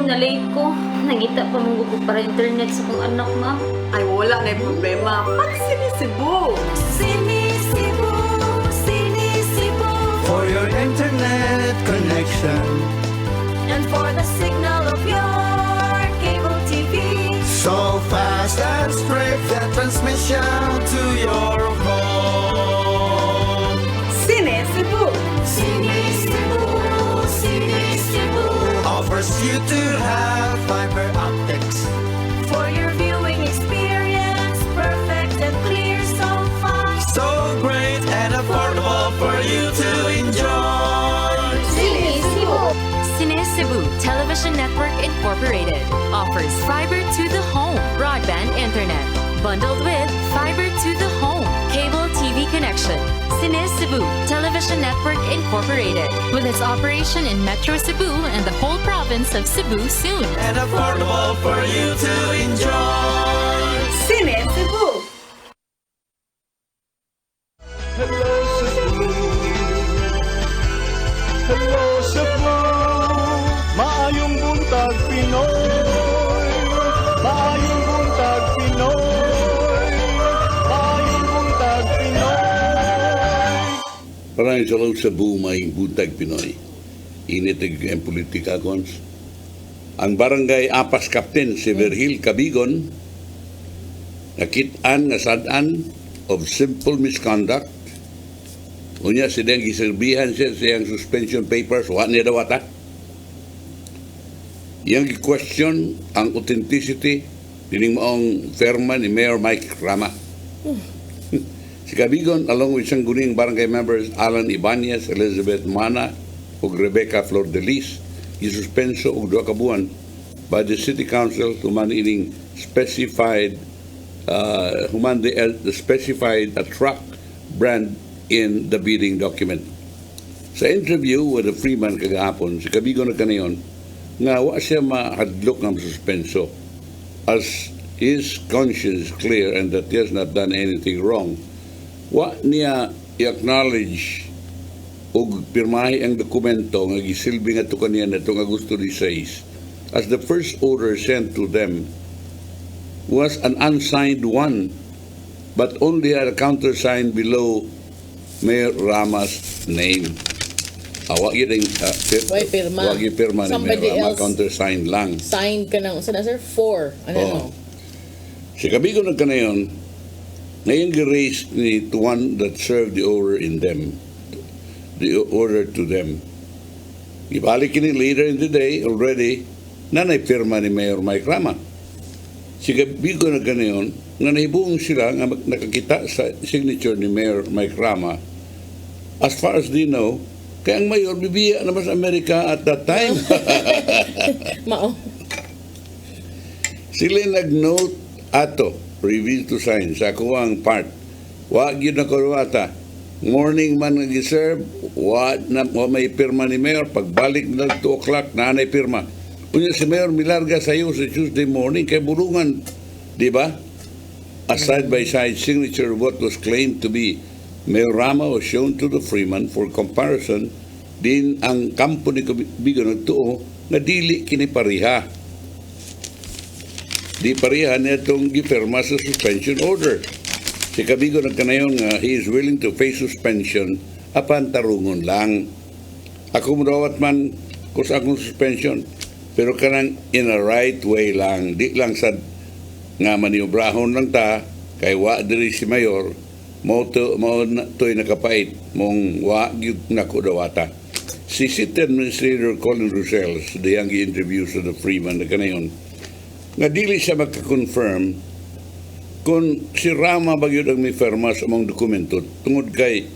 Na-late ko. Nangita pa mong ko para internet sa kong anak, ma. Ay, wala na yung problema. Pag Sinisibu! Sinisibu, Sinisibu. For your internet connection. And for the signal of your cable TV. So fast and straight, the transmission to your home. Sinisibu! Sinisibu. you to have fiber optics. For your viewing experience, perfect and clear, so fast. So great and affordable for you to enjoy. Cine Cebu Television Network Incorporated offers fiber to the home broadband internet bundled with fiber to the home cable TV connection. Cine Cebu Television Network Incorporated with its operation in Metro Cebu and the whole province of Cebu soon. And affordable for you to enjoy. Cine Cebu. Hello Cebu. Hello Cebu. Maayong buntag Pinoy. Maayong buntag Pinoy. Maayong buntag Pinoy. Maraming salamat sa buong Maayong Buntag Pinoy. Initig ang politika kons. Ang barangay Apas Captain si Virgil Cabigon nakitaan nga sadan of simple misconduct. Unya sidang giserbihan siya siyang suspension papers wa niya dawata. Yang question ang authenticity dining maong firma ni Mayor Mike Rama. Si Cabigon, along with siyang guning barangay members Alan Ibanez, Elizabeth Mana, ug Rebecca Flor de Lis, gisuspenso og 2 ka buwan by the City Council human ining specified the specified a truck brand in the bidding document. Sa interview with the Freeman kagahapon, si Cabigon na kanayon nga wa siya mahadlok ng suspenso as his conscience is clear and that he has not done anything wrong. Wa niya i-acknowledge o pirmahi ang dokumento nga gisilbi nga to kaniya natong Agosto 16 as the first order sent to them was an unsigned one but only had a countersign below Mayor Rama's name. Wag yun pirma. Wag yung pirma ni Somebody Mayor Rama, else countersign lang. Signed ka ng, sana sir, 4. Ano no? Si Cabigon na kanayon, ngayon gi-raise ni to one that served the order in them, the order to them. Ibalik ni later in the day already na naipirma ni Mayor Mike Rama. Si Cabigon na kanayon, nga nahibuong sila nga nakakita sa signature ni Mayor Mike Rama. As far as they know, kaya ang mayor bibiya naman sa Amerika at that time. Mao. Sila nag-note ato, reveal to sign, sa kuwang part. Wag yun na kurwata. Morning man nag-serve, wa may pirma ni Mayor. Pagbalik na 2 o'clock, naanay pirma. Kunya si Mayor milarga sa iyo sa Tuesday morning, kay bulungan. Di ba? A side-by-side signature of what was claimed to be Mayor Rama was shown to the Freeman for comparison. Din ang kampo ni Cabigon nagtuo na dili kini pariha. Di pariha niya itong gipirma sa suspension order. Si Cabigon nagkanayon nga he is willing to face suspension apan tarungon lang. Ako mudawat man kus akong suspension pero kanang in a right way lang. Di lang sad nga maniobrahon lang ta kay wa diri si Mayor mo to'y nakapait mong wa gyud nako dawata. Si City Administrator Colin Rosales, diyang gi-interview sa The Freeman na kanayon, nga dili siya magka-confirm kung si Rama ba yun ang may firma sa mga dokumento tungod kay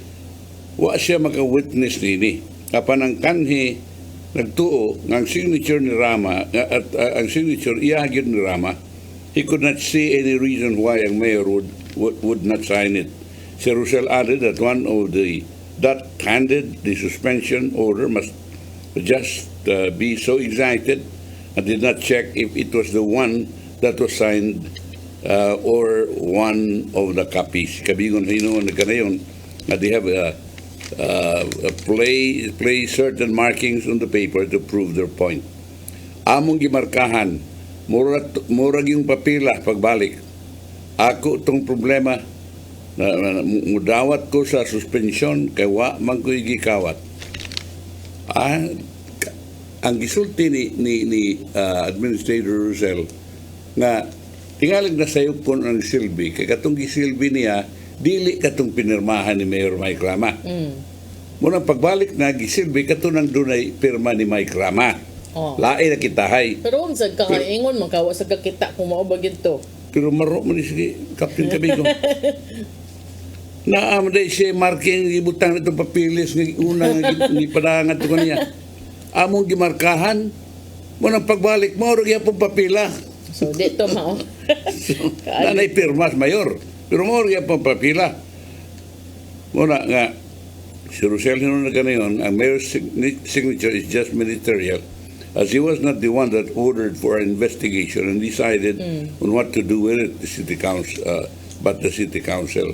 wa siya maka-witness nini. Apan ang kanhi nagtuo nga ang signature ni Rama at ang signature iyahagid ni Rama, he could not see any reason why ang mayor would not sign it. Si Rosel added that one of that handed the suspension order must just be so excited and did not check if it was the one that was signed or one of the copies. Cabigon hinuon na kanayon na they have play certain markings on the paper to prove their point. Among gimarkahan, murag yung papila pagbalik. Ako itong problema mudawat ko sa suspension kay wa man ko'y gikawat. Ang gisulti ni Administrator Rosel nga tingalig na sayo po ang silbi kay katong gisilbi niya dili katong pinirmahan ni Mayor Mike Rama. Muna pagbalik na gisilbi katong nang dunay pirma ni Mike Rama. Oh. Lain na kitahay. Pero unsad ka ingon man kawa sa kakita kung mao ba gito. Pero maro man si Captain Cabigo. Naam day siya marking ibutang itong papilis ng unang ipadangan ito kaniya. Among gimarkahan mo nang pagbalik mo rin pong papila. So dito mao. Nanay pirmas mayor. Pero mo rin pong papila. Muna nga si Rosel na ganayon, ang mayor's signature is just ministerial, as he was not the one that ordered for an investigation and decided on what to do with it, the city council, but the city council.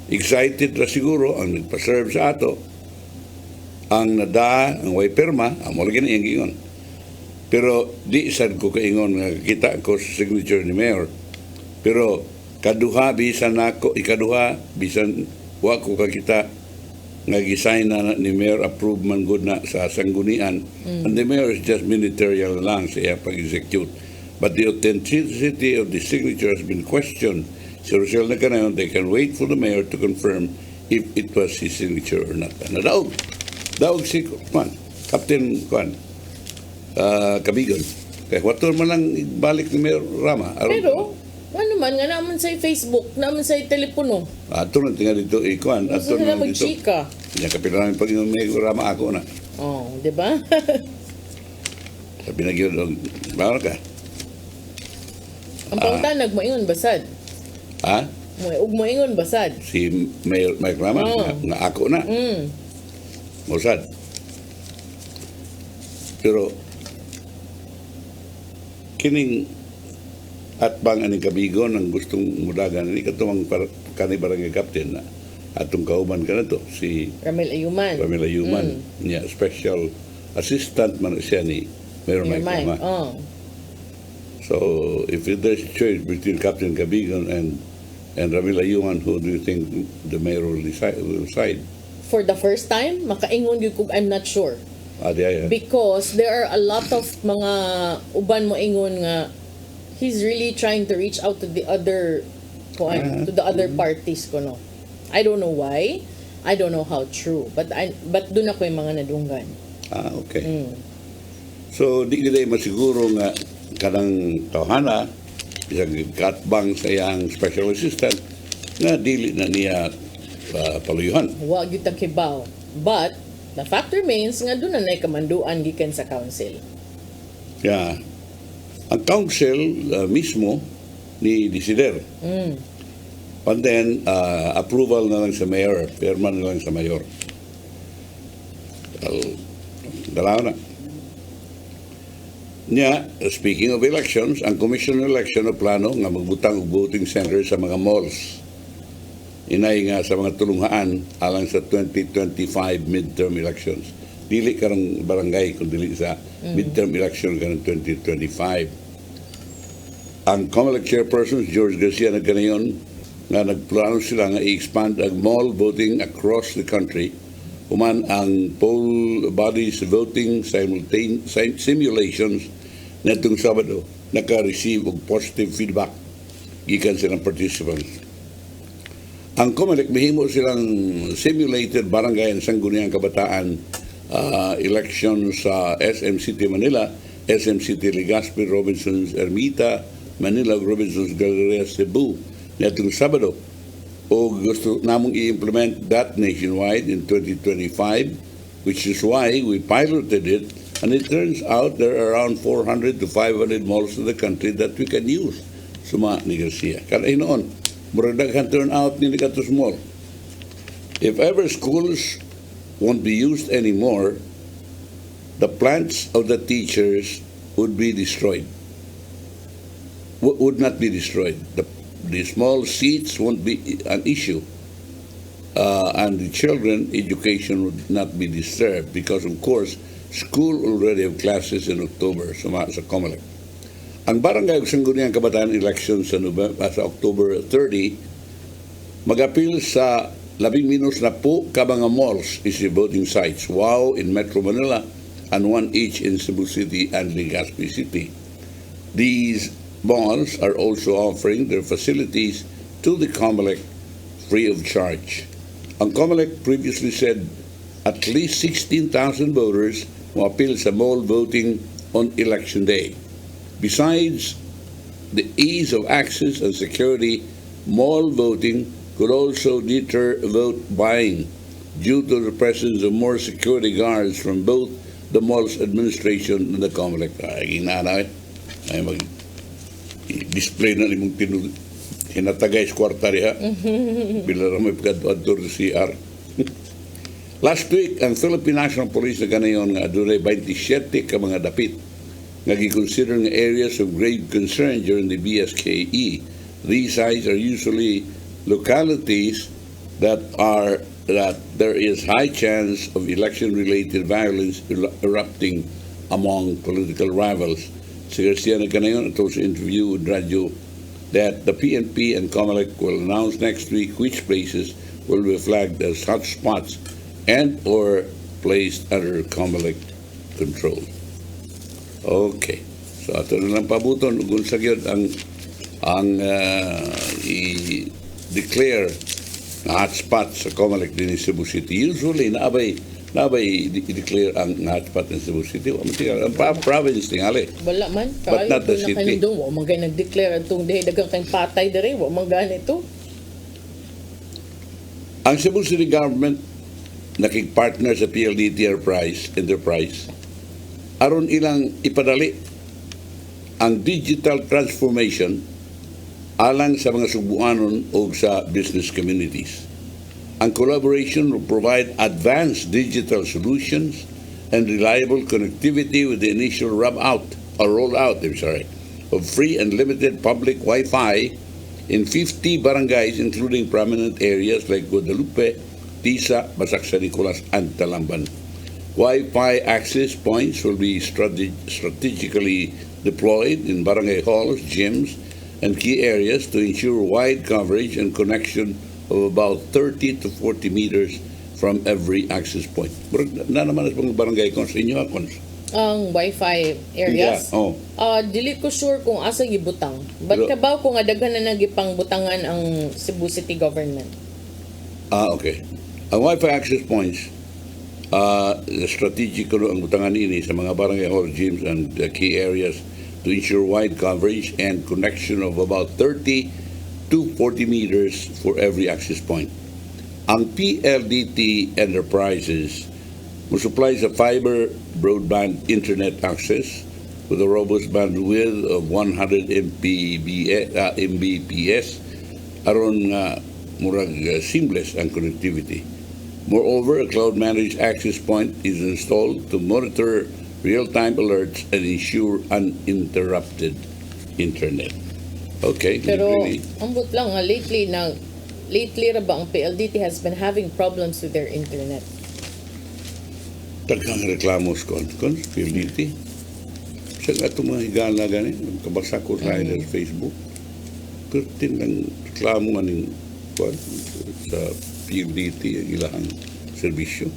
Excited na siguro ang nagpaserve sa ato, ang nada, ang way perma, ang mga ganyan ingon. Pero di sad ko kaingon nga kita ko sa signature ni mayor. Pero kaduha bisan nako, ikaduha bisan wa ko kakita nga gisign na ni Mayor approve man good na sa sanggunian. And the Mayor is just ministerial lang sa iya pag-execute. But the authenticity of the signature has been questioned. Si Rosel na kanayon, they can wait for the Mayor to confirm if it was his signature or not. Daog si Captain Cabigon. Kaya wato man lang balik ni Mayor Rama. Pero ano man nga naman sa Facebook, naman sa telepono. Ato na tingnan dito ikuan. Gusto nila mag-chika. Yan kapilang pag yung may Rama ako na. Oh, di ba? Sabi na yun, bawal ka. Ang pangtanag mo ingon basad. Ha? Ug mo ingon basad. Si Mayor Mike Rama, nga ako na. Musad. Pero kining at bang aning Cabigon ang gustong mudagan ni katong kanay barangay captain na atong kauban ka na to si Ramil Ayuman niya special assistant man siya ni Mayor Mike Rama. So if there's a choice between Captain Cabigon and Ramil Ayuman, who do you think the mayor will decide? For the first time makaingon gyud kog I'm not sure. Because there are a lot of mga uban mo ingon nga he's really trying to reach out to the other to the other parties ko no. I don't know why. I don't know how true. But doon ako yung mga nadunggan. Okay. So di gid masiguro nga kanang tawhana isang katbang sa iyang special assistant na dili na niya paluyuhan. Wa gyud ta kibaw. But the fact remains nga doon na kamanduan gikan sa council. Yeah. Ang council mismo ni Desider. And then, approval na lang sa mayor, perma na lang sa mayor. Dalaw na. Speaking of elections, ang Commission on Election o plano nga magbutang og voting center sa mga malls. Inay nga sa mga tulunghaan alang sa 2025 midterm elections. Dili karang barangay kung dili sa midterm election karang 2025. Ang COMELEC chairperson George Garcia na ganayon nga nagplano sila nga i-expand ang mall voting across the country human ang poll bodies voting simulations netong Sabado naka-receive og positive feedback gikan silang participants. Ang COMELEC mahimo silang simulated barangay and sangguniang kabataan election sa SM City Manila, SM City Legazpi, Robinsons Ermita, Manila, Robinsons Galleria, Cebu netong Sabado. O gusto namong i-implement that nationwide in 2025, which is why we piloted it, and it turns out there are around 400 to 500 malls in the country that we can use. Suma ni Garcia. Kalay noon, murag kan turn out ni Katos Mall. If ever schools won't be used anymore, the plants of the teachers would be destroyed. Would not be destroyed. The small seats won't be an issue. And the children education would not be disturbed because, of course, school already have classes in October sa COMELEC. Ang barangay sangguniang kabataan election sa October 30 mag-appeal sa 10 na po ka mga malls is voting sites. Wow in Metro Manila and one each in Cebu City and Legazpi City. These malls are also offering their facilities to the COMELEC free of charge. Ang COMELEC previously said at least 16,000 voters will appeal sa mall voting on election day. Besides the ease of access and security, mall voting could also deter vote buying due to the presence of more security guards from both the mall's administration and the COMELEC. Ay, ginana ay mag-display na nimong hinatagay sa kwarta riha. Bila ramay pagkadto si CR. Last week, ang Philippine National Police na kanayon nga adunay 27 ka mga dapit nga gi-consider nga areas of grave concern during the BSKE. These sites are usually localities that there is high chance of election-related violence erupting among political rivals. Si Garcia na kanayon ito sa interview with Radio that the PNP and COMELEC will announce next week which places will be flagged as hot spots and or placed under COMELEC control. Okay. So ato na lang pabuton kung sa gyud ang i-declare na hotspot sa COMELEC din sa Cebu City. Usually naabay i-declare ang hotspot ng Cebu City. Ang province tingali. Wala man. But not the city. Wa man kay nag-declare atong daghang kay patay diri, wa man ganito. Ang Cebu City government nakig-partner sa PLDT Enterprise aron ilang ipadali ang digital transformation alang sa mga Subuanon o sa business communities. Ang collaboration will provide advanced digital solutions and reliable connectivity with the initial rollout of free and limited public Wi-Fi in 50 barangays, including prominent areas like Guadalupe, Tisa, Basak San Nicolas, and Talamban. Wi-Fi access points will be strategically deployed in barangay halls, gyms, and key areas to ensure wide coverage and connection of about 30 to 40 meters from every access point. Na naman sa mga barangay kons inyo akons. Ang Wi-Fi areas? Yeah, dili ko sure kung asa gibutang. But kabaw ko nga daghan na nagipang butangan ang Cebu City government. Okay. Ang Wi-Fi access points, strategic ko ang butangan ini sa mga barangay hall, gyms, and key areas to ensure wide coverage and connection of about 30 to 40 meters for every access point. Ang PLDT Enterprises will supply sa fiber broadband internet access with a robust bandwidth of 100 Mbps aron murag seamless ang connectivity. Moreover, a cloud-managed access point is installed to monitor real-time alerts and ensure uninterrupted internet. Okay. Pero ambot lang lately ra ba ang PLDT has been having problems with their internet? Taghang reklamo sa PLDT. Sa atong mga higala gani, kabasa ko sa Facebook. Kurtin lang reklamo nga sa PLDT ang ilang serbisyo.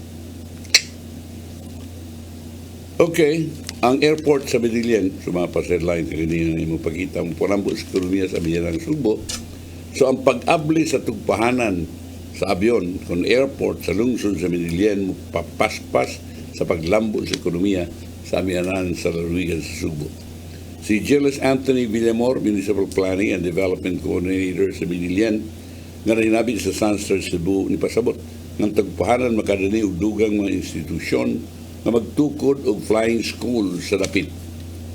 Okay, ang airport sa Medellin, sumapa sa headline kanina na imong pagkita mo palambo sa ekonomiya sa Biyanang Subo. So ang pag-abli sa tugpahanan sa abyon kung airport sa lungsod sa Medellin mo papaspas sa paglambo sa ekonomiya sa amianan sa lalawigan sa Subo. Si Julius Anthony Villamor, Municipal Planning and Development Coordinator sa Medellin, nga rinabit sa Sunstar Cebu ni pasabot ng tagpahanan makadani og dugang mga institusyon na magtukod og flying school sa dapit.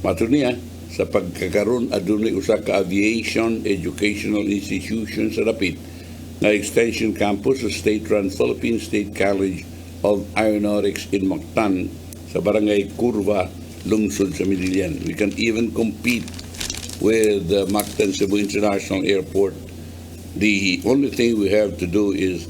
Matud niya, sa pagkakaroon adunay usa ka aviation educational institution sa dapit na extension campus sa state-run Philippine State College of Aeronautics in Mactan sa barangay Curva, lungsod sa Medellin. We can even compete with Mactan Cebu International Airport. The only thing we have to do is,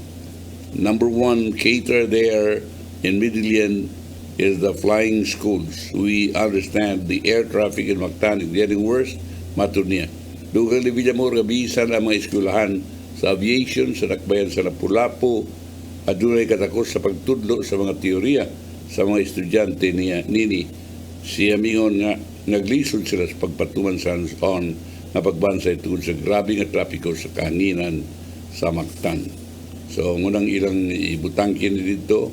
number one, cater there in Medellin is the flying schools. We understand the air traffic in Mactan is getting worse. Matud niya. Dugang ni Villamor gabisan ang mga eskwelahan sa aviation, sa nakbayan sa Lapu-Lapu, adunay katakos sa pagtudlo sa mga teorya sa mga estudyante niya nini. Siya mingon nga naglisod sila sa pagpatuman sa hands-on na pagbansay tungkol sa grabe nga trapiko sa kahanginan sa Mactan. So, ngunang ilang ibutangkin dito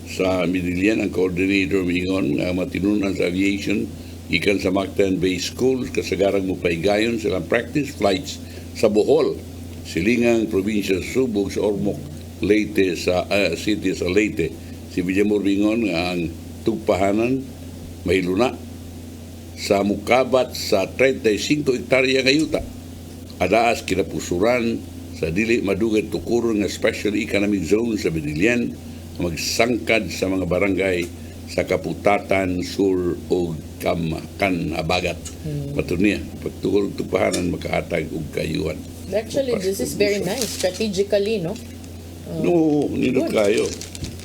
sa Medellin, ang coordinator mingon nga matinunan sa aviation ikan sa Mactan Bay School kasagarang mo paigayon silang practice flights sa Bohol, silingang probinsya sa Subog sa Ormoc, Leyte sa city sa Leyte. Si Villamor Bingon nga ang tugpahanan may luna sa mukabat sa 35 hektarya nga yuta. Adaas kinapusuran sa dili madugay tukuron nga Special Economic Zone sa Bedilian magsangkad sa mga barangay sa Kaputatan, Sur o Habagat. Matunia, pagtukol tupahanan makahatag og kayuhan. Actually, this is very nice strategically, no? No, nindot kayo.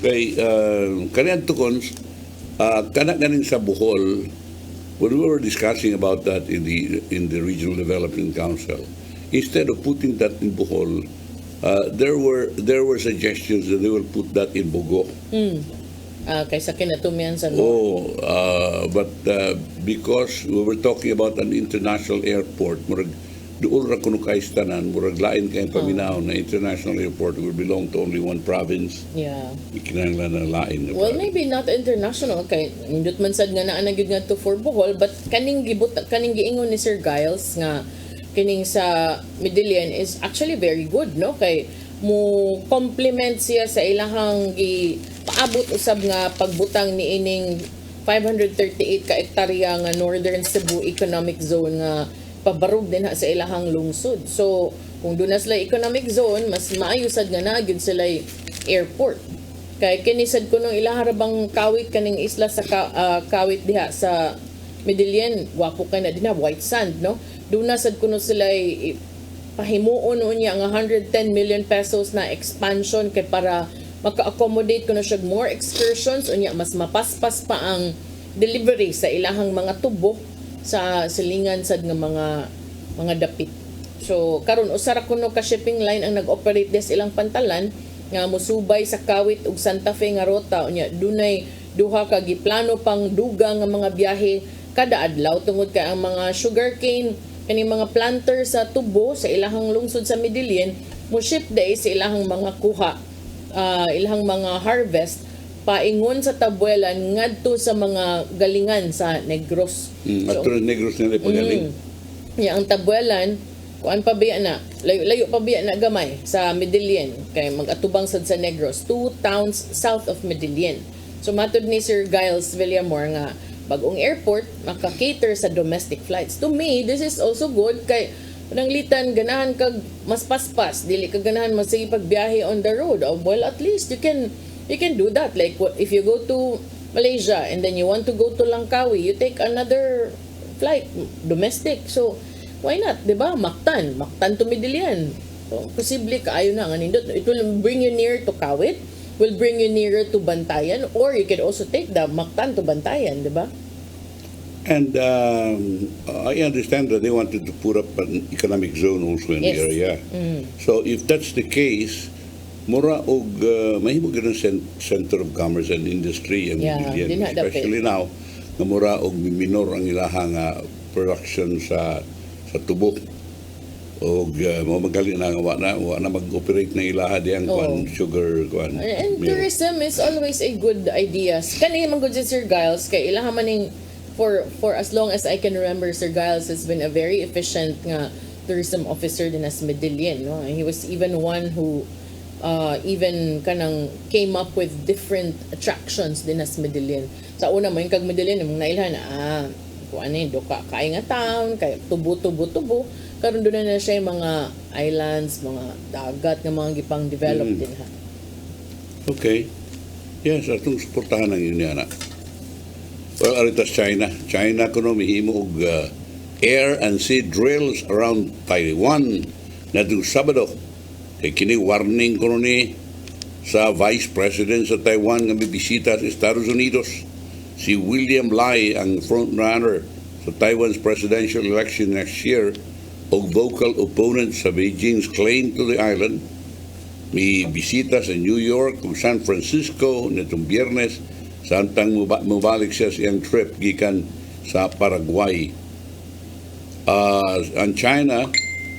Kay kanyan tukon kanan sa Bohol, when we were discussing about that in the Regional Development Council, instead of putting that in Bohol, there were suggestions that they will put that in Bogo. Kaysa kinatumian sa but because we were talking about an international airport, doon ra kuno kay tanan, murag lain kay paminaw na international airport will belong to only one province. Yeah. Ikinahanglan na lain. Well, maybe not international. Okay, indot man sad nga naa gyud nga to for Bohol, but kaning giingon ni Sir Giles nga kining sa Medellin is actually very good, no? Kay mo compliment siya sa ilahang paabot usab nga pagbutang ni ining 538 ka hektarya nga Northern Cebu Economic Zone nga pabarog din sa ilahang lungsod. So, kung doon na sila economic zone, mas maayusad nga na gyud sila airport. Kay kinisad ko nung ilaharabang kawit kaning isla sa kawit diha sa Medellin, wapo kay na din white sand, no? Doon na sad kuno sila pahimuon unya nga 110 million pesos na expansion kay para maka-accommodate kuno siya more excursions unya mas mapaspas pa ang delivery sa ilahang mga tubo sa silingan sad nga mga dapit. So karon usara kuno ka shipping line ang nag-operate des ilang pantalan nga musubay sa Kawit ug Santa Fe nga rota unya dunay duha ka giplano pang dugang nga mga biyahe kada adlaw tungod kay ang mga sugarcane kani mga planter sa tubo sa ilahang lungsod sa Medellin mo ship day sa ilahang mga kuha ilahang mga harvest paingon sa Tabuelan ngadto sa mga galingan sa Negros. At Negros na pagaling. Ang Tabuelan kuan pa biya na layo pa biya na gamay sa Medellin kay mag-atubang sad sa Negros, 2 towns south of Medellin. So matud ni Sir Giles Villamor nga bagong airport maka-cater sa domestic flights. To me, this is also good kay pananglitan ganahan kag mas paspas dili ka ganahan masige pagbiyahe on the road. Well, at least you can do that. Like if you go to Malaysia and then you want to go to Langkawi, you take another flight domestic. So why not, 'di ba? Mactan to Medellin. So posible kaayo na nga nindot. It will bring you near to Kawit, will bring you nearer to Bantayan, or you can also take the Mactan to Bantayan, 'di ba? And I understand that they wanted to put up an economic zone also in the area. So if that's the case, mura og mahimo gyud center of commerce and industry and especially now nga mura og minor ang ilahang production sa tubo og mo magali na wa na mag-operate na ilaha diang kuan sugar kuan. And tourism is always a good idea. Kani man gud si Sir Giles kay ilaha maning for as long as I can remember, Sir Giles has been a very efficient nga tourism officer din as Medellin, no? He was even one who even kanang came up with different attractions din as Medellin. Sa una man kag Medellin mong nailhan kuan ni duka kay nga town kay tubo karon doon na siya yung mga islands, mga dagat nga mga gipang develop din ha. Okay. Yes, atong suportahan ang yun ana. Well, aritas China kuno mihimo og air and sea drills around Taiwan na do Sabado. Kay kini warning kuno ni sa Vice President sa Taiwan nga bibisita sa Estados Unidos. Si William Lai ang frontrunner sa Taiwan's presidential election next year o vocal opponent sa Beijing's claim to the island. May bisita sa New York ug San Francisco nitong Biyernes samtang mubalik siya sa iyang trip gikan sa Paraguay. Ang China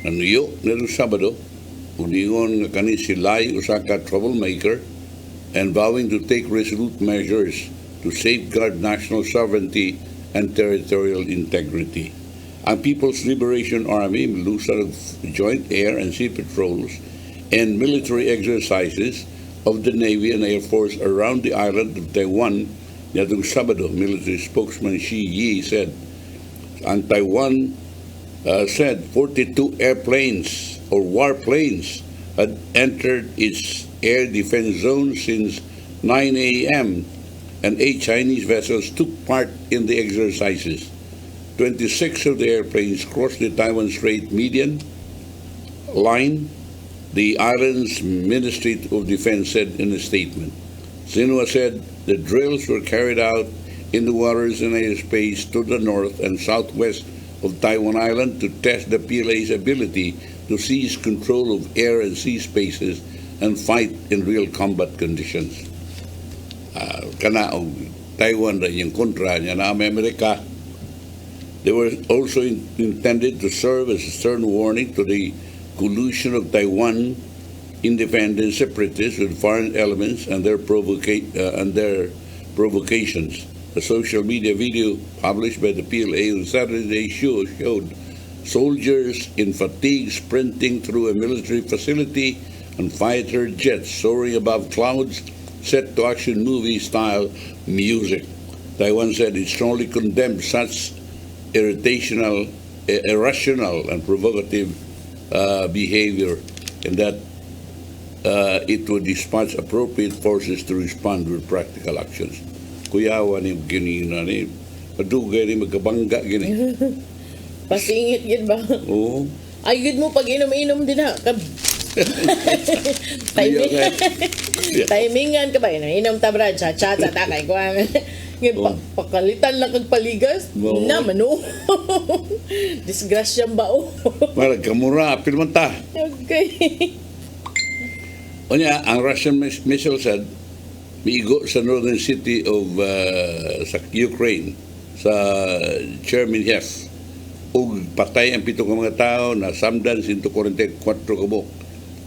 nanuyo nitong Sabado uningon nga kani si Lai usa ka troublemaker and vowing to take resolute measures to safeguard national sovereignty and territorial integrity. Ang People's Liberation Army lusa joint air and sea patrols and military exercises of the Navy and Air Force around the island of Taiwan nitong Sabado. Military spokesman Shi Yi said, ang Taiwan said 42 airplanes or warplanes had entered its air defense zone since 9 a.m. and 8 Chinese vessels took part in the exercises. 26 of the airplanes crossed the Taiwan Strait median line, the island's Ministry of Defense said in a statement. Xinhua said the drills were carried out in the waters and airspace to the north and southwest of Taiwan Island to test the PLA's ability to seize control of air and sea spaces and fight in real combat conditions. Kana og Taiwan na yung kontra niya na Amerika. They were also intended to serve as a stern warning to the collusion of Taiwan independent separatists with foreign elements and their provocations. A social media video published by the PLA on Saturday showed soldiers in fatigue sprinting through a military facility and fighter jets soaring above clouds set to action movie-style music. Taiwan said it strongly condemned such irrational and provocative behavior, and that it would dispatch appropriate forces to respond with practical actions. Kuyawa ni gini na ni, padugay ni magkabangga gini. Pasingit yun ba? Oo. Ay, good mo pag inom-inom din ha. Timingan ka ba? Inom tabrad, chat-chat, takay ko. Pakalitan lang kag paligas. Naman o. Disgrasya ba o? Marag kamura, pilmanta. Okay. Onya, ang Russian missile said, miigo sa northern city of sa Ukraine, sa Chernihiv. Og patay ang 7 ka mga tao na samdan 144 kabok.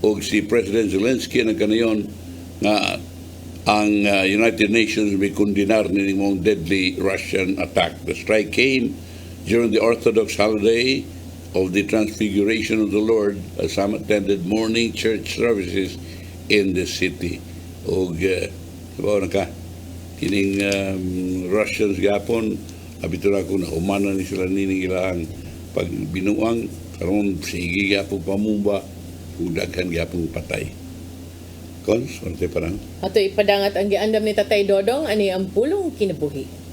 Og si President Zelensky na kanayon nga ang United Nations may kondinar ni mong deadly Russian attack. The strike came during the Orthodox holiday of the Transfiguration of the Lord as some attended morning church services in the city. Og sabaw na ka, kining Russians gapon, abito na ko na humana ni sila nining ilang pag binuang, karon sige gapon pamumba, udaghan gapon patay. Cons, wante parang. Ato ipadangat ang giandam ni Tatay Dodong, ani ang pulong kinabuhi.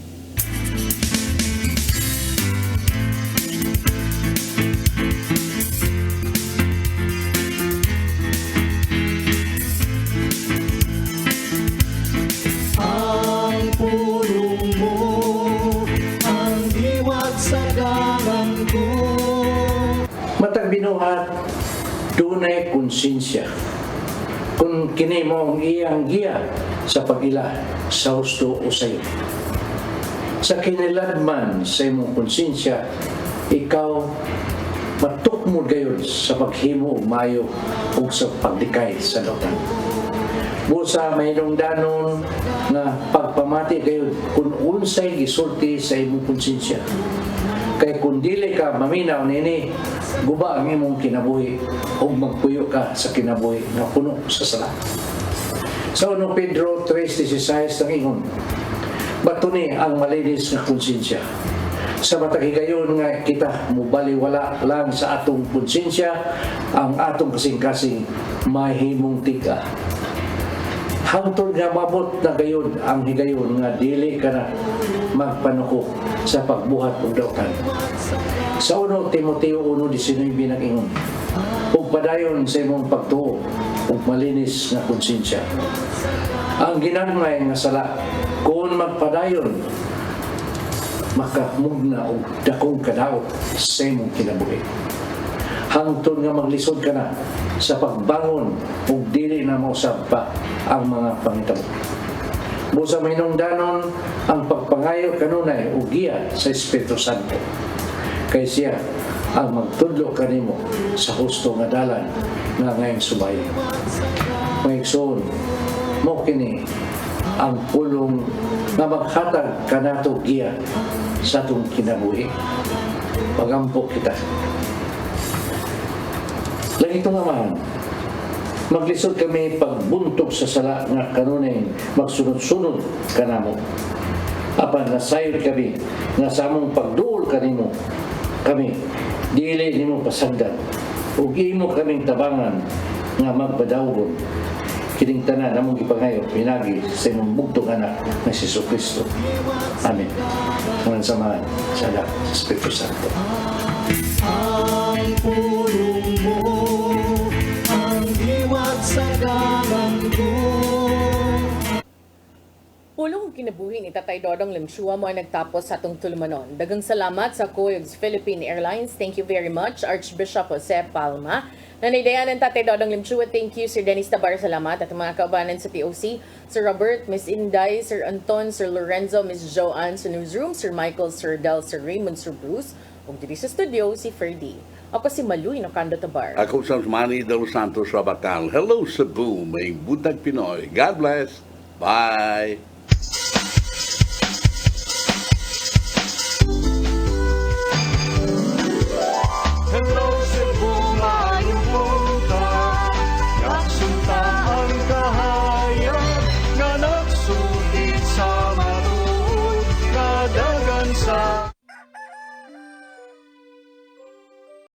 Matag binuhat, dunay konsensya. Kung kini mo ang iyang giya sa pag-ila sa husto o sayo. Sa kiniladman sa imong konsensya, ikaw matukmod gayon sa paghimo mayo o sa pagdikay sa lautan. Busa may danon na pagpamati gayon kung unsay gisulti sa imong konsensya. Kay kung dili ka maminaw nini, guba ang imong kinabuhi o magpuyo ka sa kinabuhi na puno sa sala. Sa 1 Pedro 3:16 nangingon, batuni ang malinis na konsensya. Sa matagigayon nga kita mubaliwala lang sa atong konsensya, ang atong kasing-kasing mahimong tiga. Hangtod nga mabot na gayon ang higayon nga dili ka na magpanuko sa pagbuhat og dautan. Sa 1 Timoteo 1:19 nag-ingon, ug padayon sa imong pagtuo ug malinis nga konsensya. Ang ginagmay nga sala kung magpadayon makamugna og dakong kadaot sa imong kinabuhi. Hangtod nga maglisod ka na sa pagbangon ug dili na mausab pa ang mga pangitabo. Busa mainungdanon ang pagpangayo kanunay ug giya sa Espiritu Santo. Kay siya ang magtudlo kanimo sa husto nga dalan nga ngayong subay. Maigsoon mo kini ang pulong nga maghatag kanato giya sa atong kinabuhi. Pagampo kita. Lagi ito naman, maglisod kami pagbuntog sa sala nga kanunay magsunod-sunod kanamo. Apan nasayod kami nga sa among pagduol kanimo kami dili nimo pasagdan ug imo kaming tabangan nga magpadawgon kining tanan namong gipangayo pinagi sa imong bugtong anak nga si Jesucristo. Amen. Ngayon samahan sa anak sa Espiritu Santo. Ang pulong mo, ang iwat sa dalan ko. Pulong kinabuhi ni Tatay Dodong Limshua mo ay nagtapos sa atong tulumanon. Dagang salamat sa Coyogs Philippine Airlines. Thank you very much, Archbishop Jose Palma. Nanaydayan ng Tatay Dodong Limshua. Thank you, Sir Dennis Tabar. Salamat. At mga kaubanan sa TOC, Sir Robert, Miss Inday, Sir Anton, Sir Lorenzo, Miss Joanne sa newsroom, Sir Michael, Sir Del, Sir Raymond, Sir Bruce. Ug diri sa studio, si Ferdy. Ako si Maluy Nocando Tabar. Ako sa Manny Del Santos Rabacal. Hello Cebu, may Buntag Pinoy. God bless. Bye.